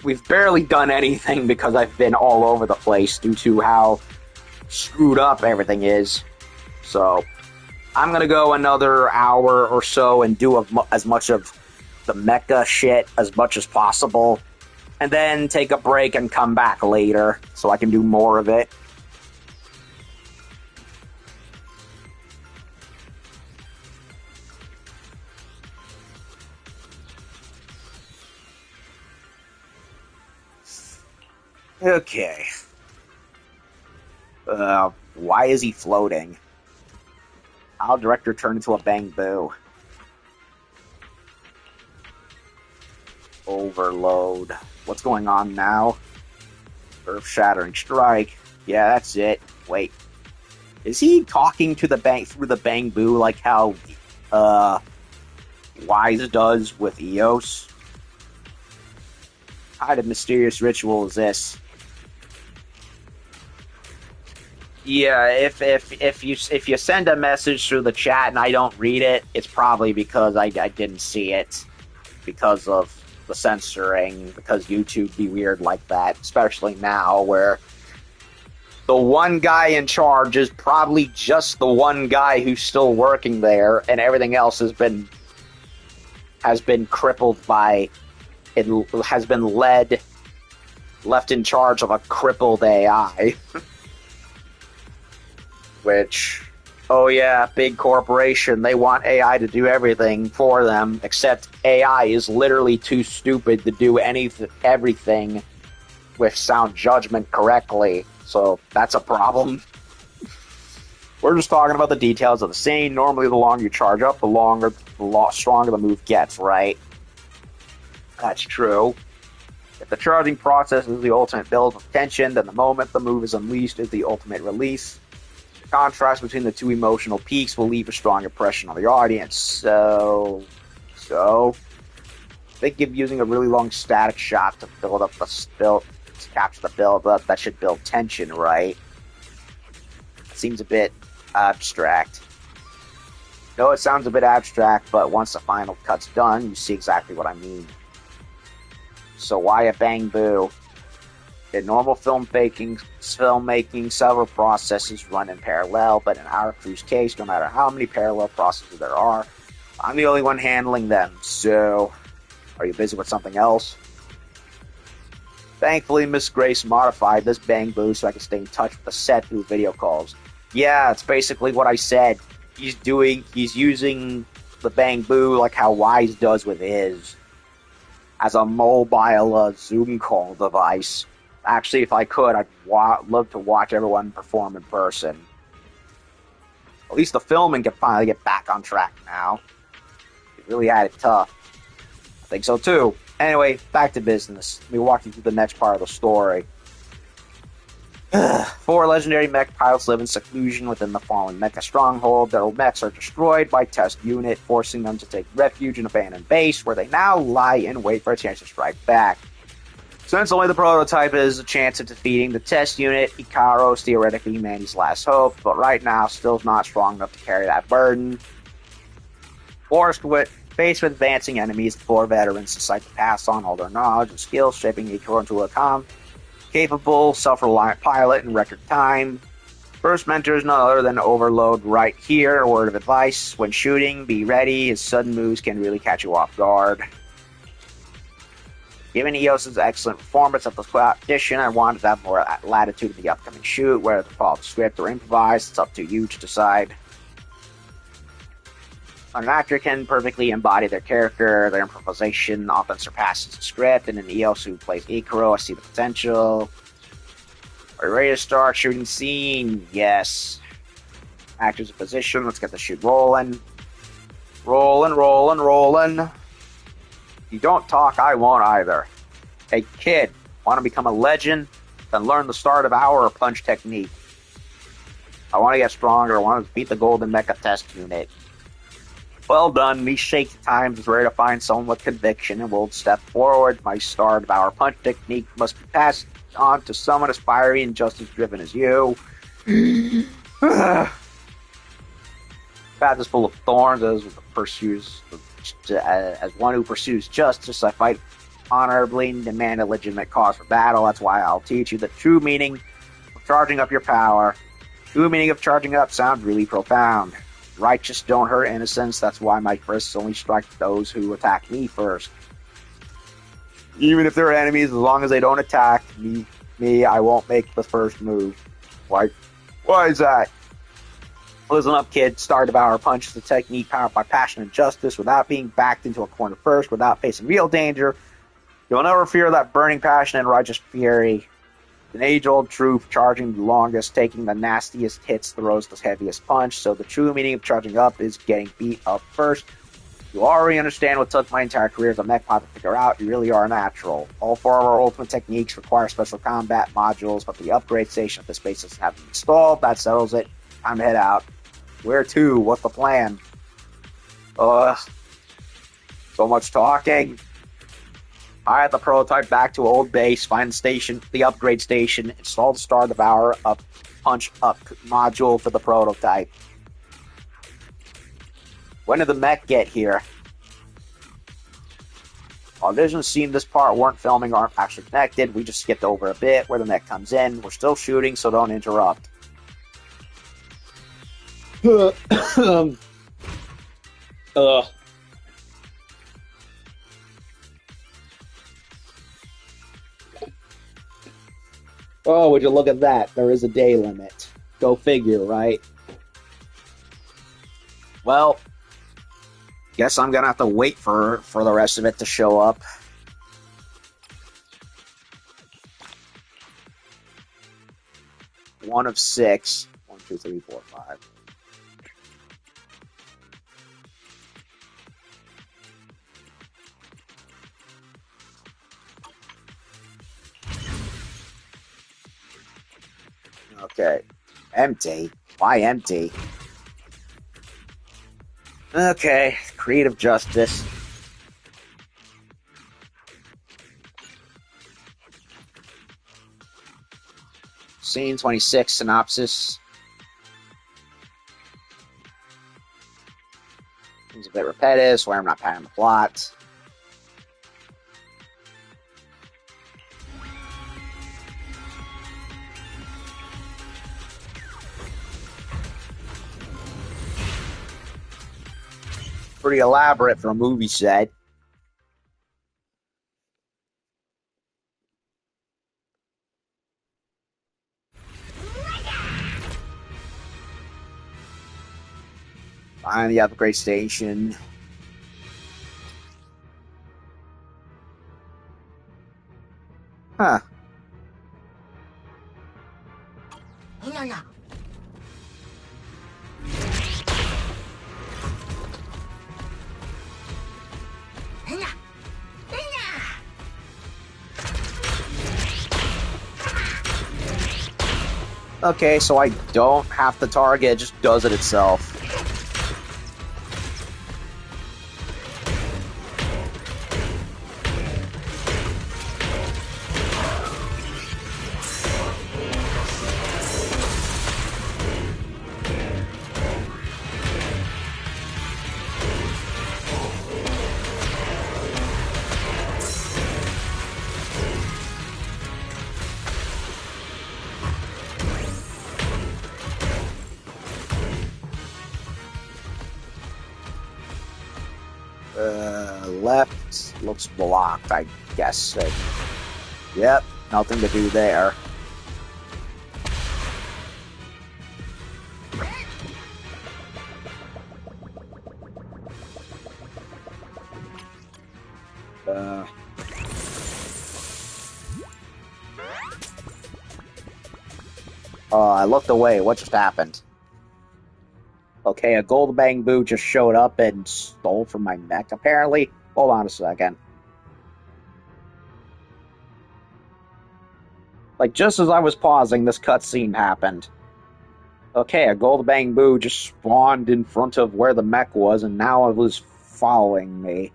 S1: we've barely done anything because I've been all over the place due to how screwed up everything is. So I'm going to go another hour or so and do as much of the mecha shit as much as possible, and then take a break and come back later so I can do more of it. Okay. Why is he floating? How director turned into a bang boo. Overload. What's going on now? Earth-shattering strike. Yeah, that's it. Wait. Is he talking to the bang through the bang boo like how Wise does with Eos? What kind of mysterious ritual is this? Yeah, if you send a message through the chat and I don't read it, it's probably because I didn't see it because of the censoring, because YouTube be weird like that, especially now where the one guy in charge is probably just the one guy who's still working there, and everything else has been crippled by it, has been left in charge of a crippled AI. Which, oh yeah, big corporation, they want AI to do everything for them, except AI is literally too stupid to do everything with sound judgment correctly, so that's a problem. We're just talking about the details of the scene. Normally, the longer you charge up, the stronger the move gets, right? That's true. If the charging process is the ultimate build of tension, then the moment the move is unleashed is the ultimate release. The contrast between the two emotional peaks will leave a strong impression on the audience. So, think of using a really long static shot to build up to capture the build up. That should build tension, right? Seems a bit abstract. No, it sounds a bit abstract, but once the final cut's done, you see exactly what I mean. So why a bang boo? In normal filmmaking, several processes run in parallel, but in our crew's case, no matter how many parallel processes there are, I'm the only one handling them. So, are you busy with something else? Thankfully, Miss Grace modified this bang boo so I can stay in touch with the set through video calls. Yeah, it's basically what I said. He's using the bang boo like how Wise does with his, as a mobile Zoom call device. Actually, if I could, I'd love to watch everyone perform in person. At least the filming can finally get back on track now. It really had it tough. I think so too. Anyway, back to business. Let me walk you through the next part of the story. 4 legendary mech pilots live in seclusion within the fallen mecha stronghold. Their mechs are destroyed by test unit, forcing them to take refuge in an abandoned base, where they now lie in wait for a chance to strike back. Since only the prototype is a chance of defeating the test unit, Ikaru is theoretically humanity's last hope, but right now still not strong enough to carry that burden. Faced with advancing enemies, the 4 veterans decide to pass on all their knowledge and skills, shaping Ikaru into a capable, self-reliant pilot in record time. First mentor is none other than Overload right here. A word of advice: when shooting, be ready. His sudden moves can really catch you off guard. Given Eos's excellent performance at the audition, I wanted to have more latitude in the upcoming shoot, whether to follow the script or improvise. It's up to you to decide. An actor can perfectly embody their character. Their improvisation often surpasses the script, and in Eos, who plays Ikaru, I see the potential. Are you ready to start shooting scene? Yes. Actors in position. Let's get the shoot rolling. Rolling. If you don't talk, I won't either. Hey kid, want to become a legend? Then learn the start of our punch technique. I want to get stronger. I want to beat the golden mecha test unit. Well done. Me shaky times is ready to find someone with conviction and will step forward. My start of our punch technique must be passed on to someone as fiery and justice driven as you. Path is full of thorns as one who pursues justice. I fight honorably and demand a legitimate cause for battle. That's why I'll teach you the true meaning of charging up your power. True meaning of charging up sounds really profound. Righteous don't hurt innocents. That's why my fists only strike those who attack me first. Even if they're enemies, as long as they don't attack me, I won't make the first move. Why is that? Listen up, kid. Start of our punch is a technique powered by passion and justice without being backed into a corner first, without facing real danger. You'll never fear that burning passion and righteous fury. An age-old truth, charging the longest, taking the nastiest hits, throws the heaviest punch. So the true meaning of charging up is getting beat up first. You already understand what took my entire career as a mech pilot to figure out. You really are a natural. All 4 of our ultimate techniques require special combat modules, but the upgrade station at this base doesn't have them installed. That settles it. Time to head out. Where to? What's the plan? So much talking. I had the prototype back to old base, find the upgrade station, install the Star Devourer punch up module for the prototype. When did the mech get here? Auditions seen this part weren't filming, aren't actually connected. We just skipped over a bit where the mech comes in. We're still shooting, so don't interrupt. Oh, would you look at that? There is a day limit. Go figure, right? Well, guess I'm gonna have to wait for the rest of it to show up. One of 6. 1, 2, 3, 4, 5. Okay. Empty. Why empty? Okay. Creative justice. Scene 26 synopsis. Seems a bit repetitive, so I'm not patting the plot. Pretty elaborate for a movie set. Find the upgrade station. Huh. Okay, so I don't have to target, it just does it itself. Left looks blocked, I guess. Yep, nothing to do there. I looked away. What just happened? Okay, a gold bamboo just showed up and stole from my mech, apparently. Hold on a second. Like, just as I was pausing, this cutscene happened. Okay, a gold bamboo just spawned in front of where the mech was, and now it was following me.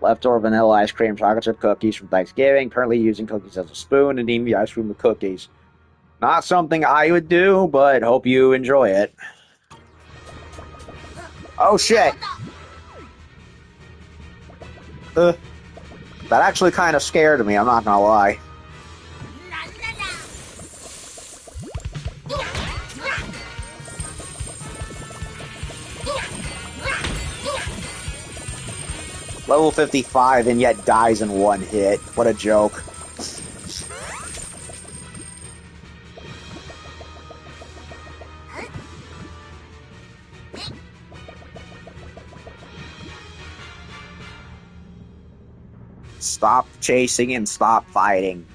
S1: Leftover vanilla ice cream, chocolate chip cookies from Thanksgiving. Currently using cookies as a spoon and eating the ice cream with cookies. Not something I would do, but hope you enjoy it. Oh shit! That actually kind of scared me, I'm not gonna lie. Level 55 and yet dies in one hit. What a joke. Stop chasing and stop fighting.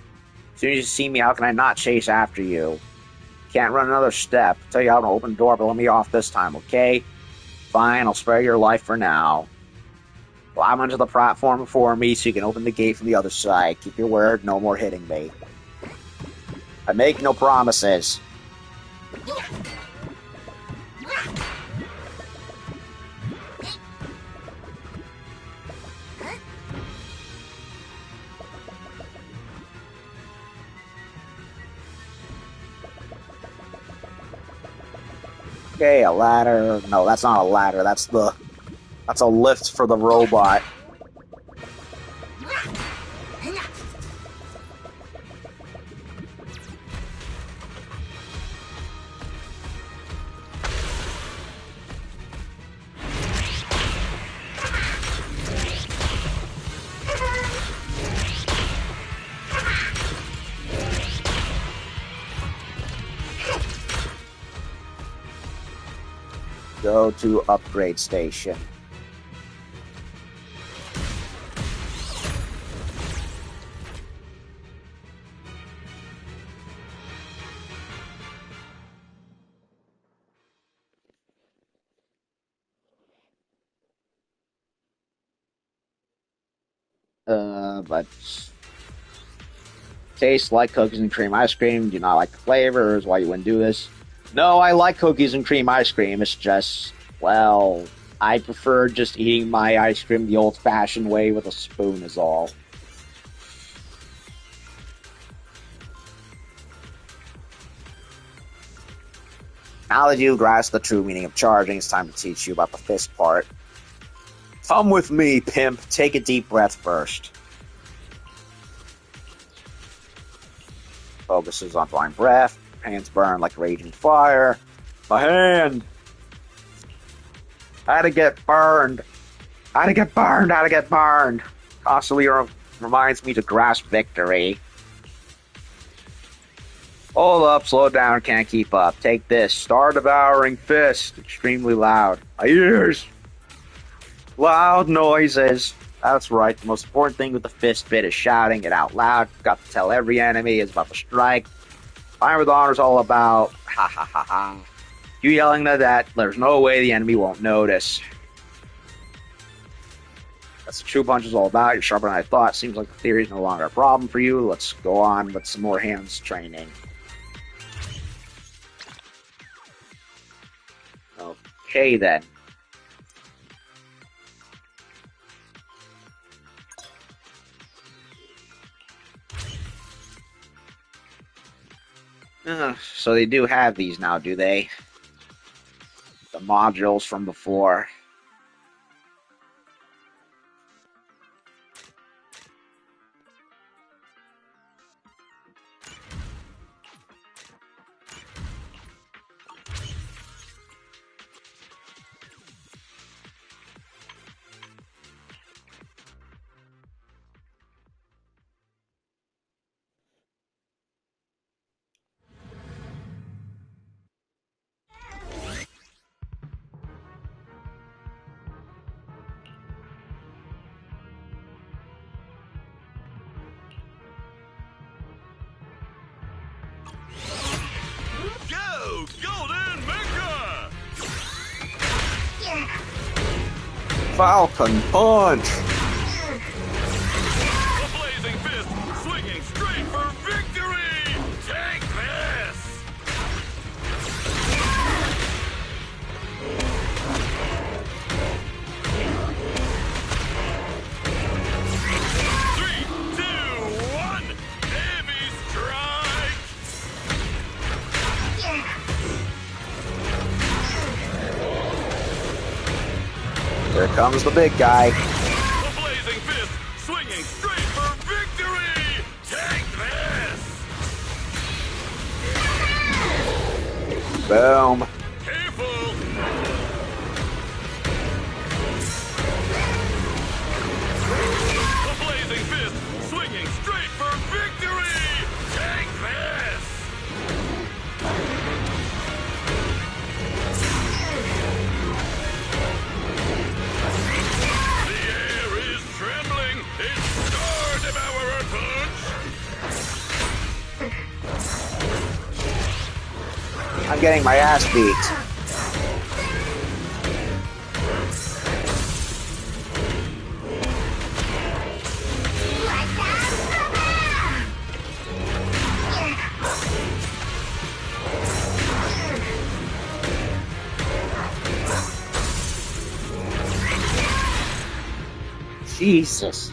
S1: As soon as you see me, how can I not chase after you? Can't run another step. Tell you how to open the door, but let me off this time, okay? Fine, I'll spare your life for now. Climb onto the platform before me so you can open the gate from the other side. Keep your word, no more hitting me. I make no promises. Okay, a ladder. No, that's not a ladder. That's a lift for the robot. Go to upgrade station. But taste like cookies and cream ice cream. Do not like the flavors. Why you wouldn't do this? No, I like cookies and cream ice cream. It's just, well, I prefer just eating my ice cream the old-fashioned way with a spoon is all. Now that you've grasped the true meaning of charging, it's time to teach you about the fist part. Come with me, pimp. Take a deep breath first. Focuses on drawing breath. Hands burn like raging fire. My hand! How to get burned. How to get burned. How to get burned. Constantly reminds me to grasp victory. Hold up, slow down, can't keep up. Take this. Star devouring fist. Extremely loud. My ears. Loud noises. That's right. The most important thing with the fist bit is shouting it out loud. Got to tell every enemy is about to strike. Fire with honor is all about ha ha ha ha. You yelling that, there's no way the enemy won't notice. That's what True Punch is all about. You're sharper than I thought. Seems like the theory is no longer a problem for you. Let's go on with some more hands training. Okay then. So they do have these now, do they? The modules from before.
S2: Go, Golden Mecha!
S1: Falcon Punch!
S2: The blazing fist swinging straight for victory! Take this! Three, two, one! Heavy strike!
S1: Here comes the big guy.
S2: The blazing fist swinging straight for victory! Take this!
S1: Boom.
S2: Careful! The blazing fist swinging straight for victory! Take this! The air is trembling! It's Star Devourer Punch!
S1: I'm getting my ass beat. Jesus.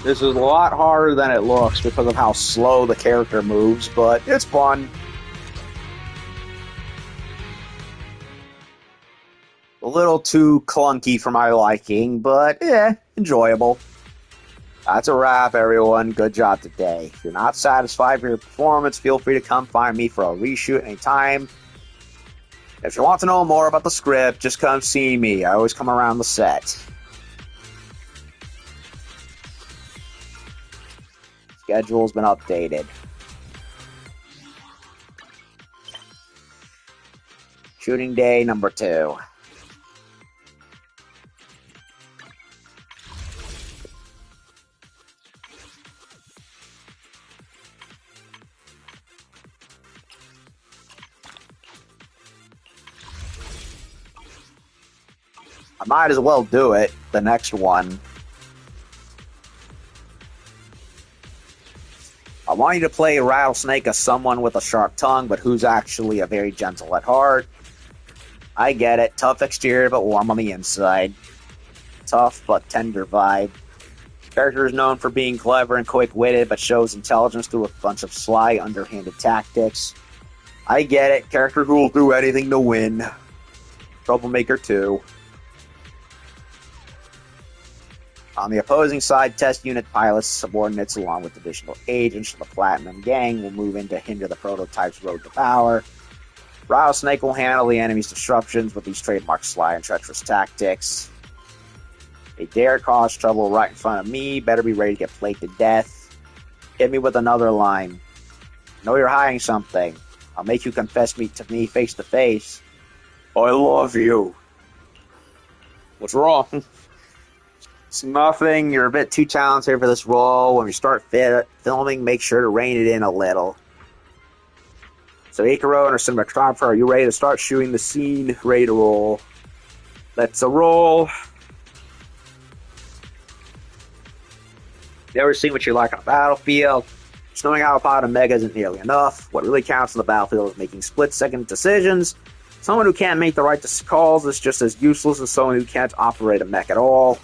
S1: This is a lot harder than it looks because of how slow the character moves, but it's fun. A little too clunky for my liking, but enjoyable. That's a wrap, everyone. Good job today. If you're not satisfied with your performance, feel free to come find me for a reshoot anytime. If you want to know more about the script, just come see me. I always come around the set. Schedule's been updated. Shooting day number 2. I might as well do it, the next one. I want you to play Rattlesnake as someone with a sharp tongue, but who's actually a very gentle at heart. I get it. Tough exterior, but warm on the inside. Tough, but tender vibe. Character is known for being clever and quick-witted, but shows intelligence through a bunch of sly, underhanded tactics. I get it. Character who will do anything to win. Troublemaker too. On the opposing side, test unit pilots, subordinates, along with additional agents from the Platinum Gang will move in to hinder the prototype's road to power. Rattlesnake will handle the enemy's disruptions with these trademark sly and treacherous tactics. They dare cause trouble right in front of me, better be ready to get played to death. Hit me with another line. Know you're hiding something. I'll make you confess to me face to face. I love you. What's wrong? It's nothing. You're a bit too talented for this role. When we start filming, make sure to rein it in a little. So, Ikaro and our cinematographer, are you ready to start shooting the scene? Ready to roll. Let's roll. You ever seen what you like on a battlefield? Just knowing how to pilot a mega isn't nearly enough. What really counts on the battlefield is making split-second decisions. Someone who can't make the right calls is just as useless as someone who can't operate a mech at all.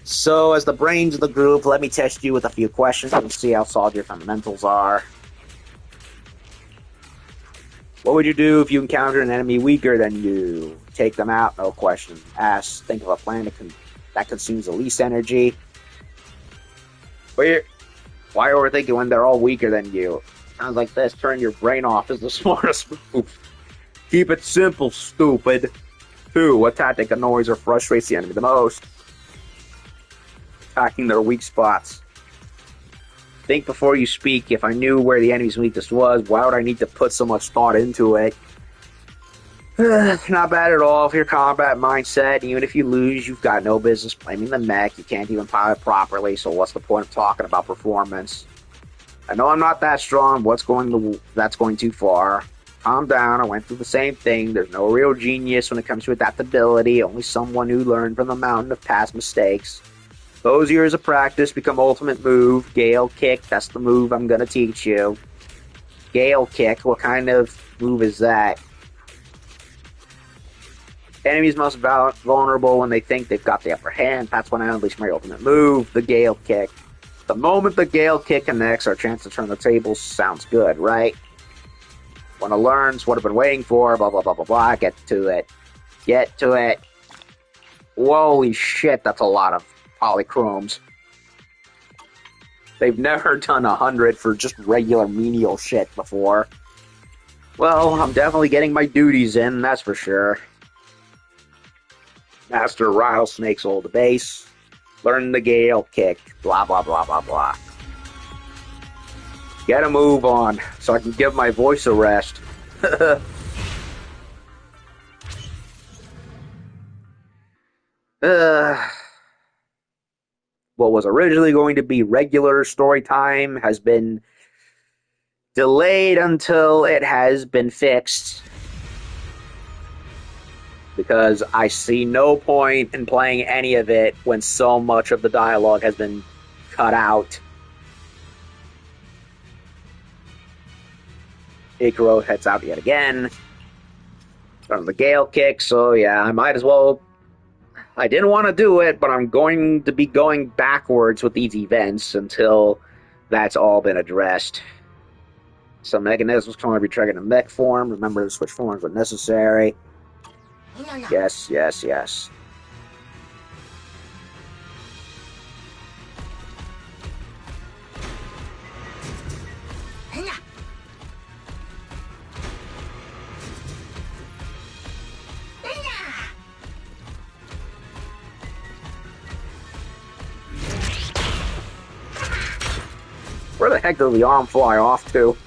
S1: So, as the brains of the group, let me test you with a few questions and see how solid your fundamentals are. What would you do if you encountered an enemy weaker than you? Take them out, no questions asked. Think of a plan that consumes the least energy. Why overthink it when they're all weaker than you? Sounds like this. Turn your brain off is the smartest move. Keep it simple, stupid. 2. What tactic annoys or frustrates the enemy the most? Attacking their weak spots. Think before you speak. If I knew where the enemy's weakness was, why would I need to put so much thought into it? Not bad at all for your combat mindset. Even if you lose, you've got no business blaming the mech. You can't even pilot properly, so what's the point of talking about performance? I know I'm not that strong. That's going too far. Calm down. I went through the same thing. There's no real genius when it comes to adaptability. Only someone who learned from the mountain of past mistakes. Those years of practice become ultimate move. Gale kick. That's the move I'm going to teach you. Gale kick. What kind of move is that? Enemies most vulnerable when they think they've got the upper hand. That's when I unleash my ultimate move, the Gale Kick. The moment the Gale Kick connects, our chance to turn the tables sounds good, right? Wanna learn what I've been waiting for, blah, blah, blah, blah, blah. Get to it. Get to it. Holy shit, that's a lot of polychromes. They've never done 100 for just regular menial shit before. Well, I'm definitely getting my duties in, that's for sure. Master Rattlesnake's old base. Learn the Gale Kick. Blah, blah, blah, blah, blah. Get a move on so I can give my voice a rest. What was originally going to be regular story time has been delayed until it has been fixed. Because I see no point in playing any of it when so much of the dialogue has been cut out. Ikaro heads out yet again. Starting the Gale Kick, so yeah, I might as well... I didn't want to do it, but I'm going to be going backwards with these events until that's all been addressed. Some mechanisms can only be triggered in mech form. Remember to switch forms when necessary. Yes, yes, yes. Where the heck did the arm fly off to?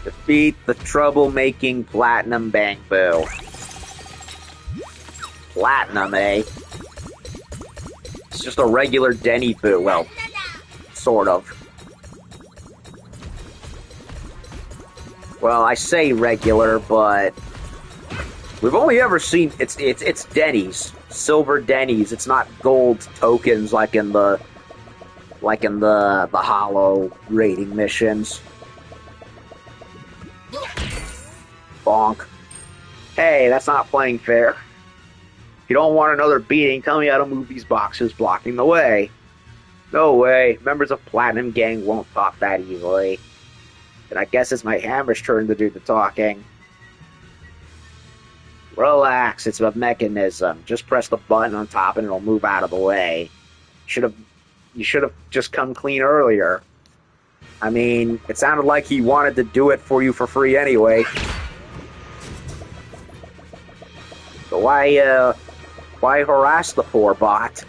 S1: Defeat the troublemaking Platinum Bangbu. Platinum, eh? It's just a regular Denny Boo. Well, sort of. Well, I say regular, but We've only ever seen it's Denny's, silver Denny's. It's not gold tokens like in the Hollow raiding missions. Bonk. Hey, that's not playing fair. If you don't want another beating, tell me how to move these boxes blocking the way. No way. Members of Platinum Gang won't talk that easily. And I guess it's my hammer's turn to do the talking. Relax, it's a mechanism. Just press the button on top and it'll move out of the way. You should have just come clean earlier. I mean, it sounded like he wanted to do it for you for free anyway. So why harass the poor bot?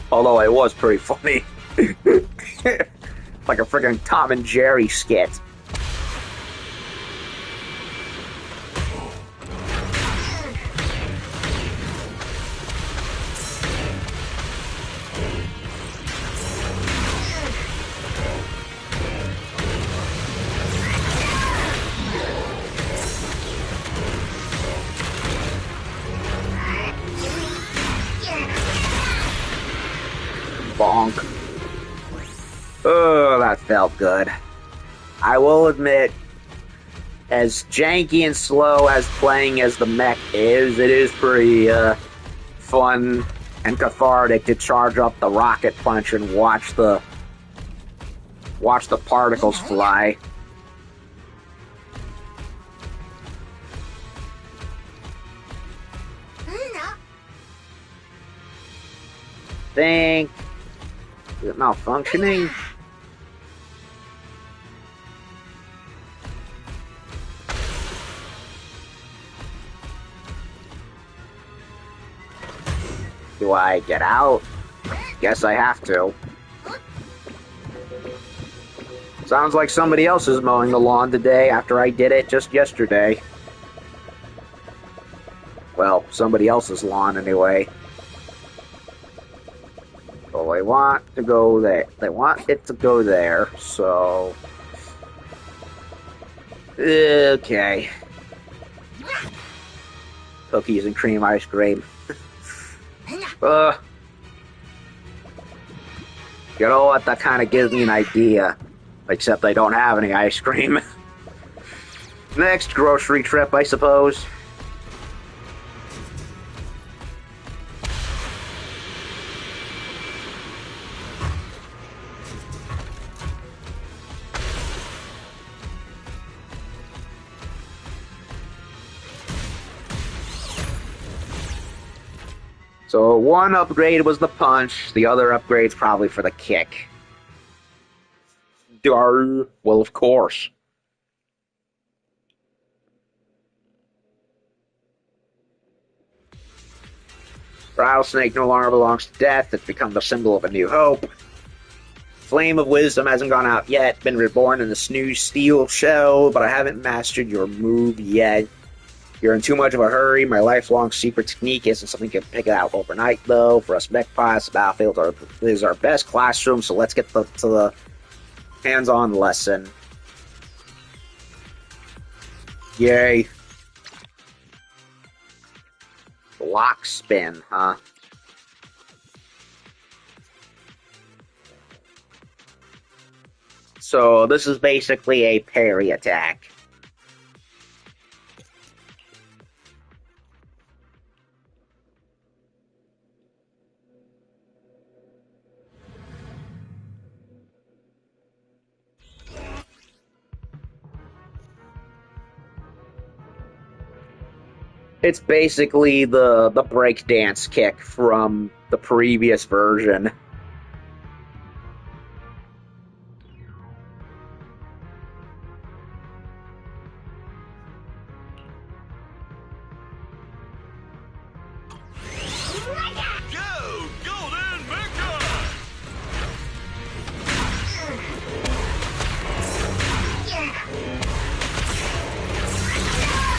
S1: Although it was pretty funny. Like a friggin' Tom and Jerry skit. Bonk. Oh, that felt good. I will admit, as janky and slow as playing as the mech is, it is pretty fun and cathartic to charge up the rocket punch and watch the particles fly. Think. Is it malfunctioning? Do I get out? Guess I have to. Sounds like somebody else is mowing the lawn today after I did it just yesterday. Well, somebody else's lawn anyway. So they want to go there. They want it to go there, so... Okay. Cookies and cream ice cream. You know what? That kind of gives me an idea. Except I don't have any ice cream. Next grocery trip, I suppose. So one upgrade was the punch, the other upgrade's probably for the kick. Well, of course. Rattlesnake no longer belongs to death, it's become the symbol of a new hope. Flame of Wisdom hasn't gone out yet, been reborn in the snooze steel shell, but I haven't mastered your move yet. You're in too much of a hurry. My lifelong secret technique isn't something you can pick it out overnight, though. For us mech pilots, the battlefield is our best classroom, so let's get to the hands-on lesson. Yay. Lock spin, huh? So this is basically a parry attack. It's basically the breakdance kick from the previous version.
S2: Go, Golden Mecha!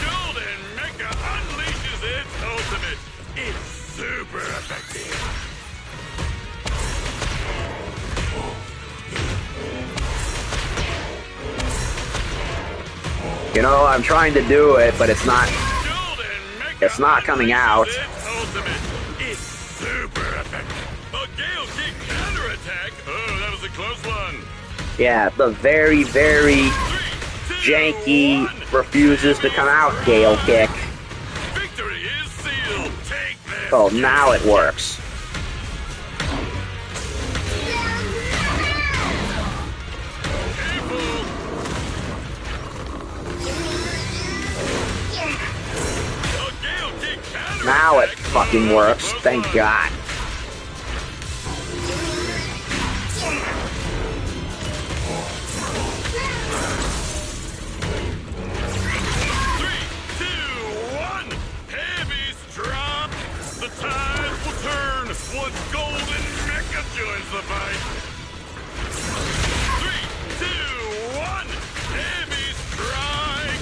S2: Golden Mecha unleashes its ultimate. It's super effective.
S1: You know, I'm trying to do it, but it's not
S2: It's
S1: not coming out.
S2: It's super effective. A Gale Kick counterattack. Oh, that was a close one.
S1: Yeah, the very, very
S2: 3, 2,
S1: janky
S2: 1.
S1: refuses to come out Gale Kick.
S2: Victory is sealed. Take this.
S1: Oh, now it works. Now it fucking works. Thank God.
S2: The tides will turn once Golden Mecha joins the fight. 3, 2, 1, heavy strike.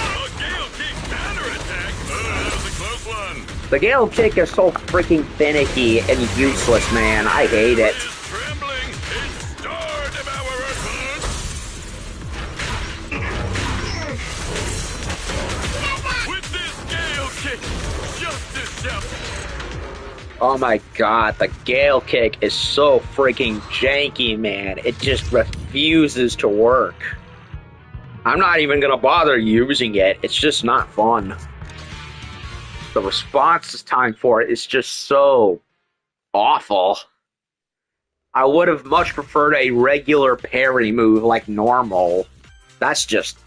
S2: A Gale Kick counterattack. Oh, that was a close one.
S1: The Gale Kick is so freaking finicky and useless, man. I hate it.
S2: Is trembling. It's Star Devourer punch. With this Gale Kick, justice shouts.
S1: Oh my God, the Gale Kick is so freaking janky, man. It just refuses to work. I'm not even gonna bother using it. It's just not fun. The response time for it is just so awful. I would have much preferred a regular parry move like normal. That's just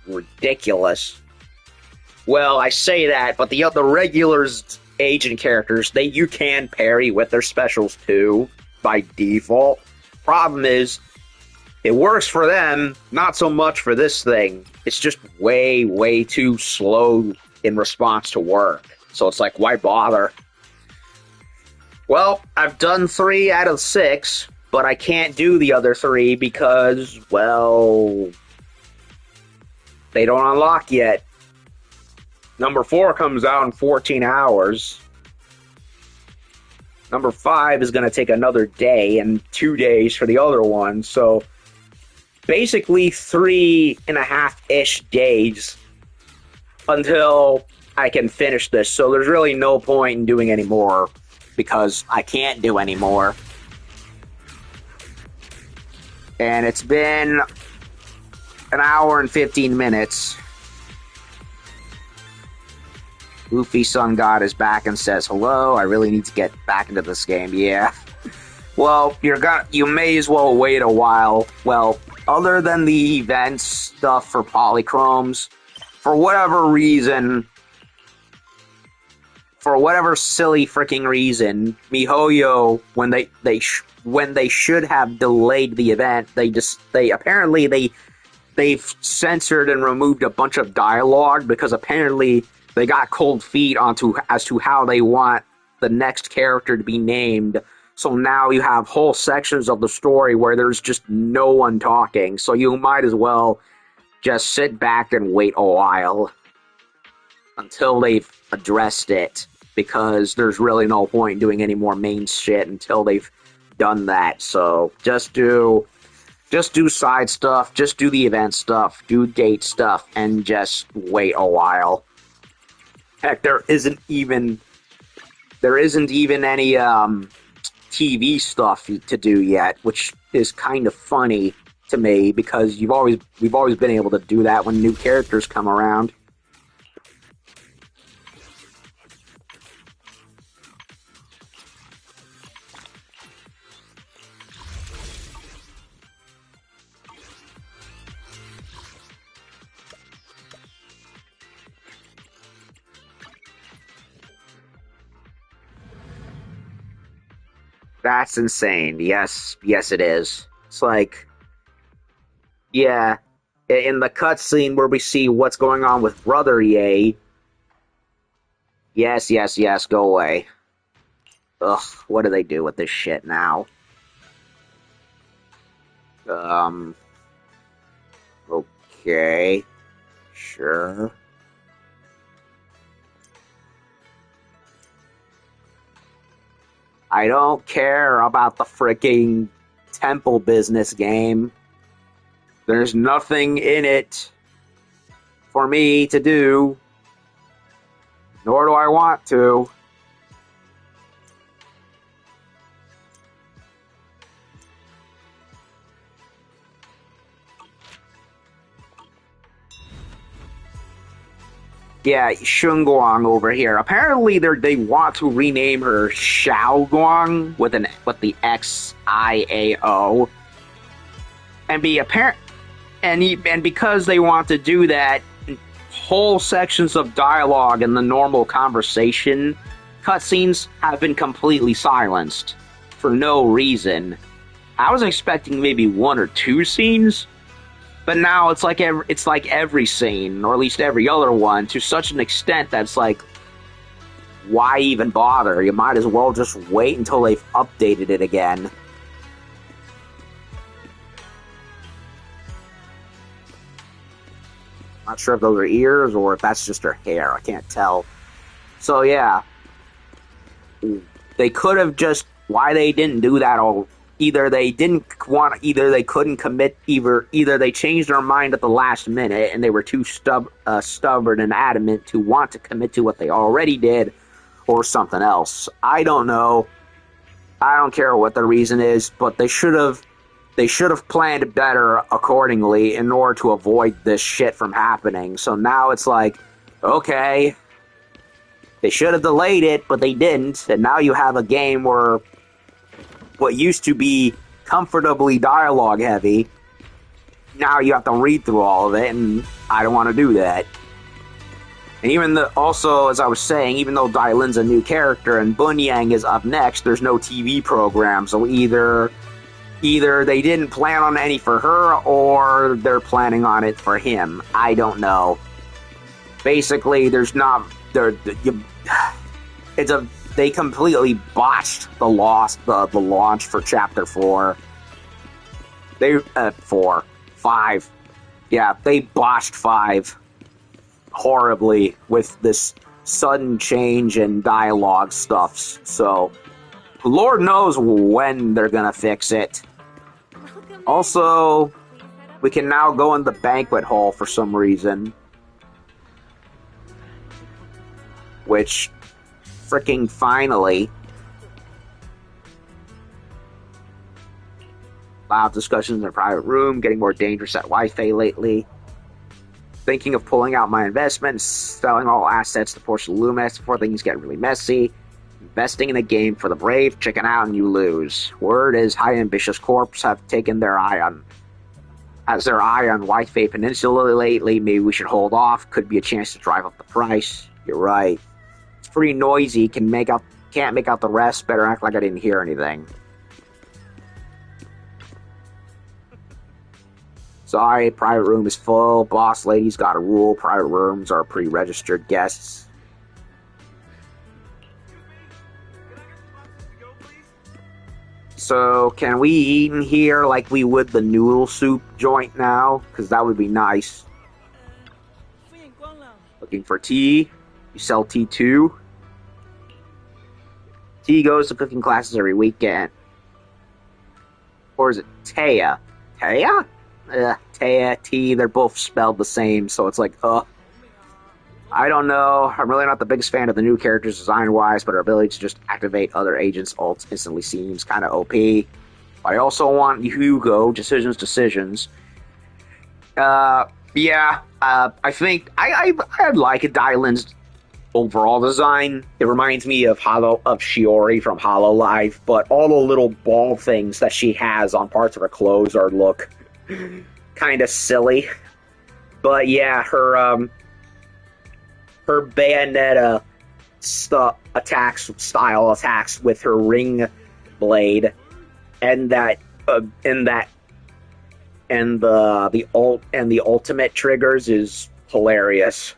S1: ridiculous. Well, I say that, but the regulars agent characters, you can parry with their specials too, by default. Problem is, it works for them, not so much for this thing. It's just way, way too slow in response to work. So it's like, why bother? Well, I've done 3 out of 6, but I can't do the other 3 because, well, they don't unlock yet. Number 4 comes out in 14 hours. Number 5 is going to take another day and 2 days for the other one. So basically 3.5-ish days until I can finish this. So there's really no point in doing any more because I can't do any more. And it's been an hour and 15 minutes. Luffy Sun God is back and says, hello, I really need to get back into this game. Yeah. Well, you may as well wait a while. Well, other than the events stuff for polychromes, for whatever reason, for whatever silly freaking reason, MiHoYo, when they should have delayed the event, they've censored and removed a bunch of dialogue because apparently they got cold feet as to how they want the next character to be named. So now you have whole sections of the story where there's just no one talking. So you might as well just sit back and wait a while until they've addressed it, because there's really no point in doing any more main shit until they've done that. So just do side stuff, just do the event stuff, do date stuff, and just wait a while. Heck, there isn't even any TV stuff to do yet, which is kind of funny to me because we've always been able to do that when new characters come around. That's insane. Yes, it is. It's like, yeah, in the cutscene where we see what's going on with Brother EA. Yes, go away. Ugh, what do they do with this shit now? Okay. Sure. I don't care about the freaking temple business game. There's nothing in it for me to do, nor do I want to. Yeah, Shunguang over here. Apparently, they want to rename her Xiaoguang with the XIAO, and be apparent, and because they want to do that, whole sections of dialogue in the normal conversation cutscenes have been completely silenced for no reason. I was expecting maybe one or two scenes. But now it's like every scene, or at least every other one, to such an extent that's like, why even bother? You might as well just wait until they've updated it again. Not sure if those are ears or if that's just her hair. I can't tell. So yeah, they could have just. Why they didn't do that all. Either they couldn't commit, either they changed their mind at the last minute and they were too stubborn and adamant to want to commit to what they already did, or something else. I don't know. I don't care what the reason is, but they should have planned better accordingly in order to avoid this shit from happening. So now it's like, okay, they should have delayed it, but they didn't, and now you have a game where what used to be comfortably dialogue heavy, now you have to read through all of it, and I don't want to do that. And also, as I was saying, even though Dailin's a new character and Bunyang is up next, there's no TV program, so either they didn't plan on any for her, or they're planning on it for him. I don't know. Basically, they completely botched the launch for Chapter 4. 5. Yeah, they botched 5 horribly with this sudden change in dialogue stuff. So, Lord knows when they're gonna fix it. Also, we can now go in the banquet hall for some reason. Which, freaking finally. Loud discussions in a private room, getting more dangerous at Wi-Fi lately. Thinking of pulling out my investments, selling all assets to Portia Loomis before things get really messy. Investing in a game for the brave, chicken out and you lose. Word is High Ambitious Corps have taken their eye on Wi-Fi Peninsula lately. Maybe we should hold off. Could be a chance to drive up the price. You're right. It's pretty noisy. Can't make out the rest. Better act like I didn't hear anything. Sorry, private room is full. Boss lady's got a rule. Private rooms are pre-registered guests. So, can we eat in here like we would the noodle soup joint now? Because that would be nice. Looking for tea. You sell tea too? Tea goes to cooking classes every weekend. Or is it Taya? Taya? Taya, T, they're both spelled the same, so it's like, I don't know. I'm really not the biggest fan of the new characters design-wise, but her ability to just activate other agents' ults instantly seems kind of OP. I also want Hugo, decisions. I think I like Dylan's overall design. It reminds me of Shiori from Hololive, but all the little ball things that she has on parts of her clothes look kind of silly. But yeah, her Bayonetta attacks with her ring blade, and the ultimate triggers is hilarious.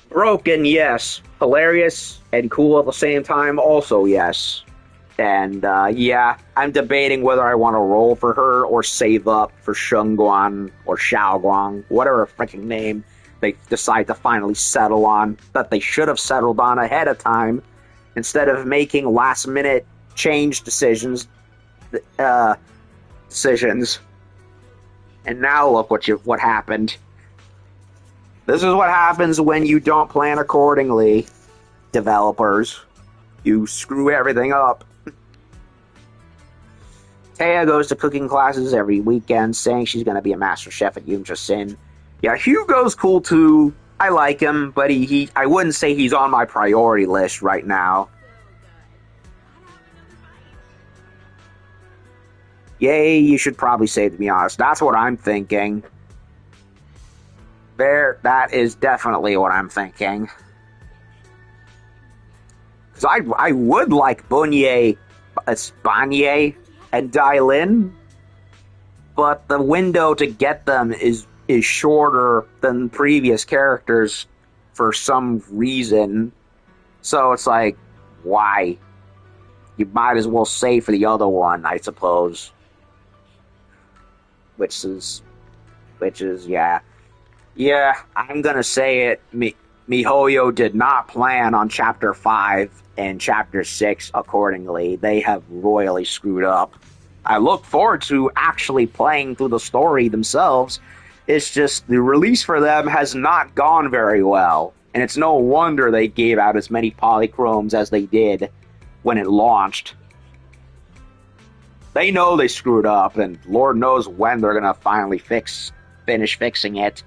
S1: Broken, yes. Hilarious and cool at the same time, also yes. And I'm debating whether I want to roll for her or save up for Shunguan or Xiaoguang, whatever freaking name they decide to finally settle on, that they should have settled on ahead of time, instead of making last-minute change decisions decisions. And now look what happened. This is what happens when you don't plan accordingly, developers. You screw everything up. Taya goes to cooking classes every weekend, saying she's going to be a master chef at Yumcha Sin. Yeah, Hugo's cool too. I like him, but I wouldn't say he's on my priority list right now. Yay, you should probably say, to be honest. That's what I'm thinking. That is definitely what I'm thinking. Because I would like Banye and Dailin, but the window to get them is shorter than previous characters for some reason. So it's like, why? You might as well save for the other one, I suppose. Which is, yeah. Yeah, I'm gonna say it. MiHoYo did not plan on Chapter 5 and Chapter 6 accordingly. They have royally screwed up. I look forward to actually playing through the story themselves. It's just the release for them has not gone very well. And it's no wonder they gave out as many polychromes as they did when it launched. They know they screwed up, and Lord knows when they're gonna finally finish fixing it.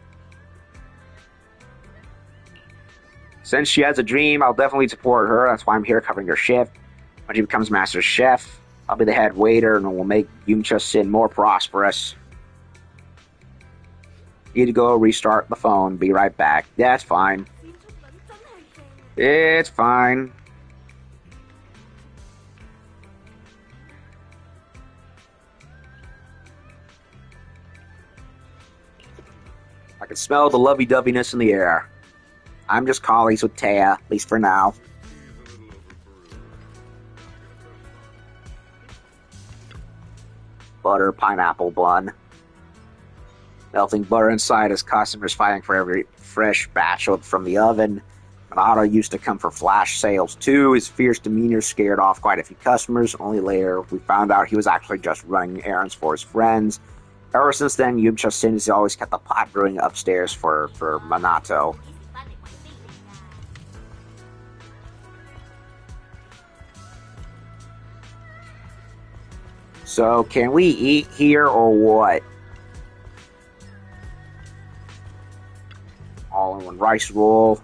S1: Since she has a dream, I'll definitely support her. That's why I'm here covering her shift. When she becomes Master Chef, I'll be the head waiter, and we'll make Yumcha Sin more prosperous. Need to go restart the phone. Be right back. Yeah, it's fine. It's fine. I can smell the lovey-doveyness in the air. I'm just colleagues with Taya, at least for now. Butter pineapple bun. Melting butter inside as customers fighting for every fresh batch from the oven. Minato used to come for flash sales too. His fierce demeanor scared off quite a few customers. Only later we found out he was actually just running errands for his friends. Ever since then, Yumcha Sin has always kept the pot brewing upstairs for Minato. So, can we eat here or what? All-in-one rice roll.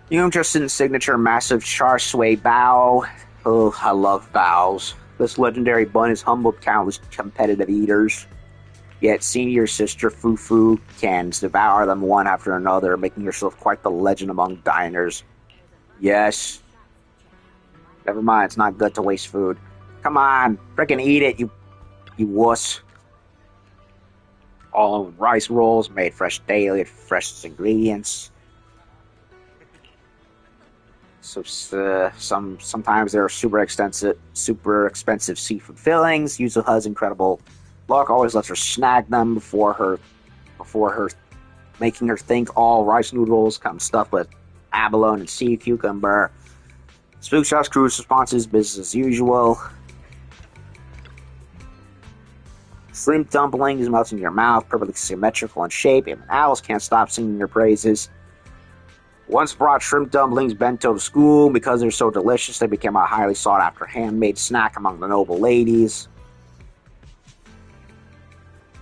S1: Yumcha Sin's signature massive char siu bao. Oh, I love baos. This legendary bun has humbled countless competitive eaters. Yet senior sister Fufu can devour them one after another, making herself quite the legend among diners. Yes. Never mind, it's not good to waste food. Come on, frickin' eat it, you wuss. All rice rolls made fresh daily with fresh ingredients. So sometimes there are super expensive seafood fillings. Yuzuha's incredible luck always lets her snag them before her, making her think all rice noodles come stuffed with abalone and sea cucumber. Spook Shop's crew's response is business as usual. Shrimp dumplings melt in your mouth, perfectly symmetrical in shape, and owls can't stop singing your praises. Once brought shrimp dumplings bento to school. Because they're so delicious, they became a highly sought-after handmade snack among the noble ladies.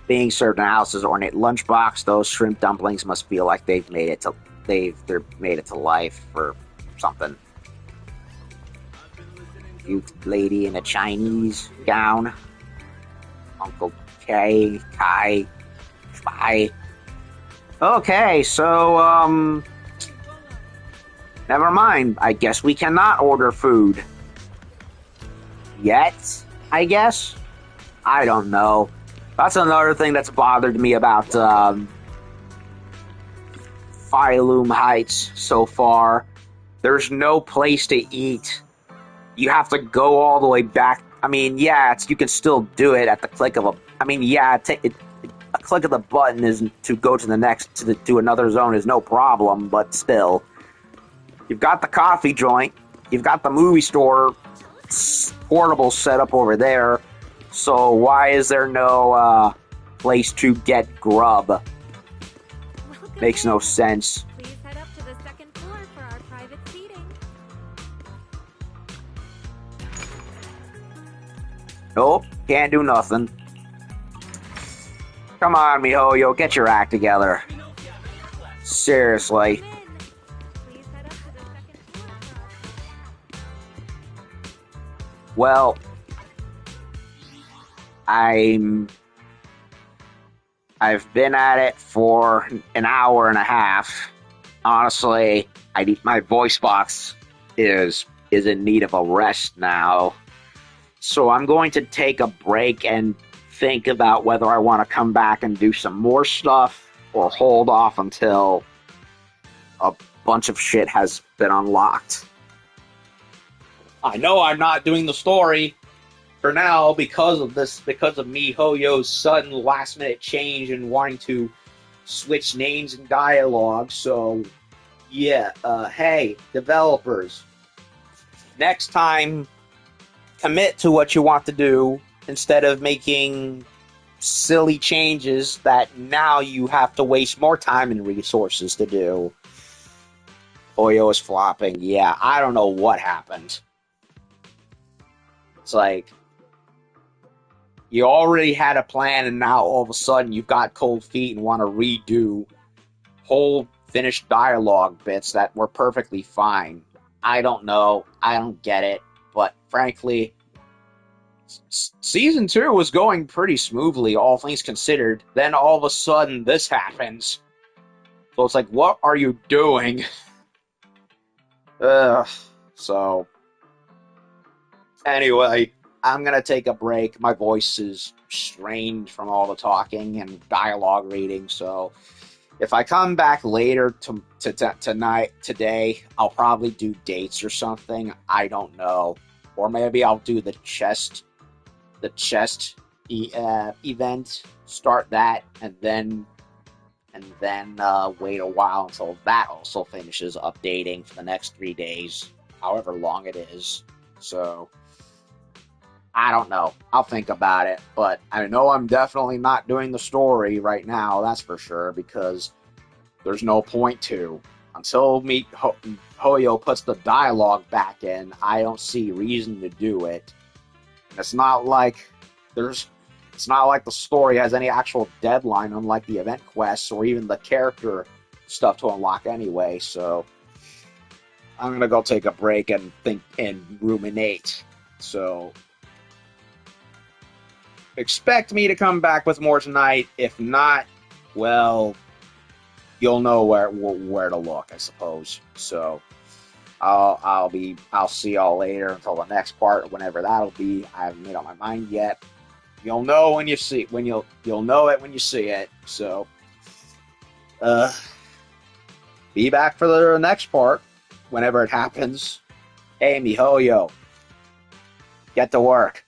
S1: Being served in Alice's ornate lunchbox, those shrimp dumplings must feel like they're made it to life or something. Cute lady in a Chinese gown. Uncle Kai. Bye. Okay, so, never mind. I guess we cannot order food. Yet, I guess? I don't know. That's another thing that's bothered me about, Phylum Heights so far. There's no place to eat. You have to go all the way back. I mean, yeah, you can still do it at the click of a... I mean, yeah, a click of the button is to go to the next, to another zone is no problem, but still. You've got the coffee joint. You've got the movie store portable setup over there. So why is there no place to get grub?
S9: Welcome
S1: Makes no
S9: in.
S1: sense.
S9: Please head up to the second floor for our private seating.
S1: Nope, can't do nothing. Come on, MiHoYo, get your act together. Seriously.
S9: Come in. Please head up to the second floor for our
S1: Well, I've been at it for an hour and a half. Honestly, my voice box is in need of a rest now. So I'm going to take a break and think about whether I want to come back and do some more stuff or hold off until a bunch of shit has been unlocked. I know I'm not doing the story for now because of MiHoYo's sudden last minute change and wanting to switch names and dialogue. So yeah, hey, developers, next time commit to what you want to do instead of making silly changes that now you have to waste more time and resources to do. Oyo is flopping. Yeah, I don't know what happened. It's like you already had a plan and now all of a sudden you've got cold feet and want to redo whole finished dialogue bits that were perfectly fine. I don't know. I don't get it. But frankly, Season 2 was going pretty smoothly, all things considered. Then all of a sudden, this happens. So it's like, what are you doing? Ugh. So, anyway, I'm gonna take a break. My voice is strained from all the talking and dialogue reading, so if I come back later today, I'll probably do dates or something. I don't know. Or maybe I'll do the chest event, start that, and then wait a while until that also finishes updating for the next 3 days, however long it is. So I don't know. I'll think about it, but I know I'm definitely not doing the story right now, that's for sure, because there's no point to. Until Hoyo puts the dialogue back in, I don't see reason to do it. And it's not like the story has any actual deadline, unlike the event quests or even the character stuff to unlock anyway, so I'm gonna go take a break and think and ruminate. So expect me to come back with more tonight. If not, well, you'll know where to look, I suppose. So I'll see y'all later until the next part, whenever that'll be. I haven't made up my mind yet. You'll know when you see you'll know it when you see it. So be back for the next part whenever it happens. Hey, MiHoYo, get to work.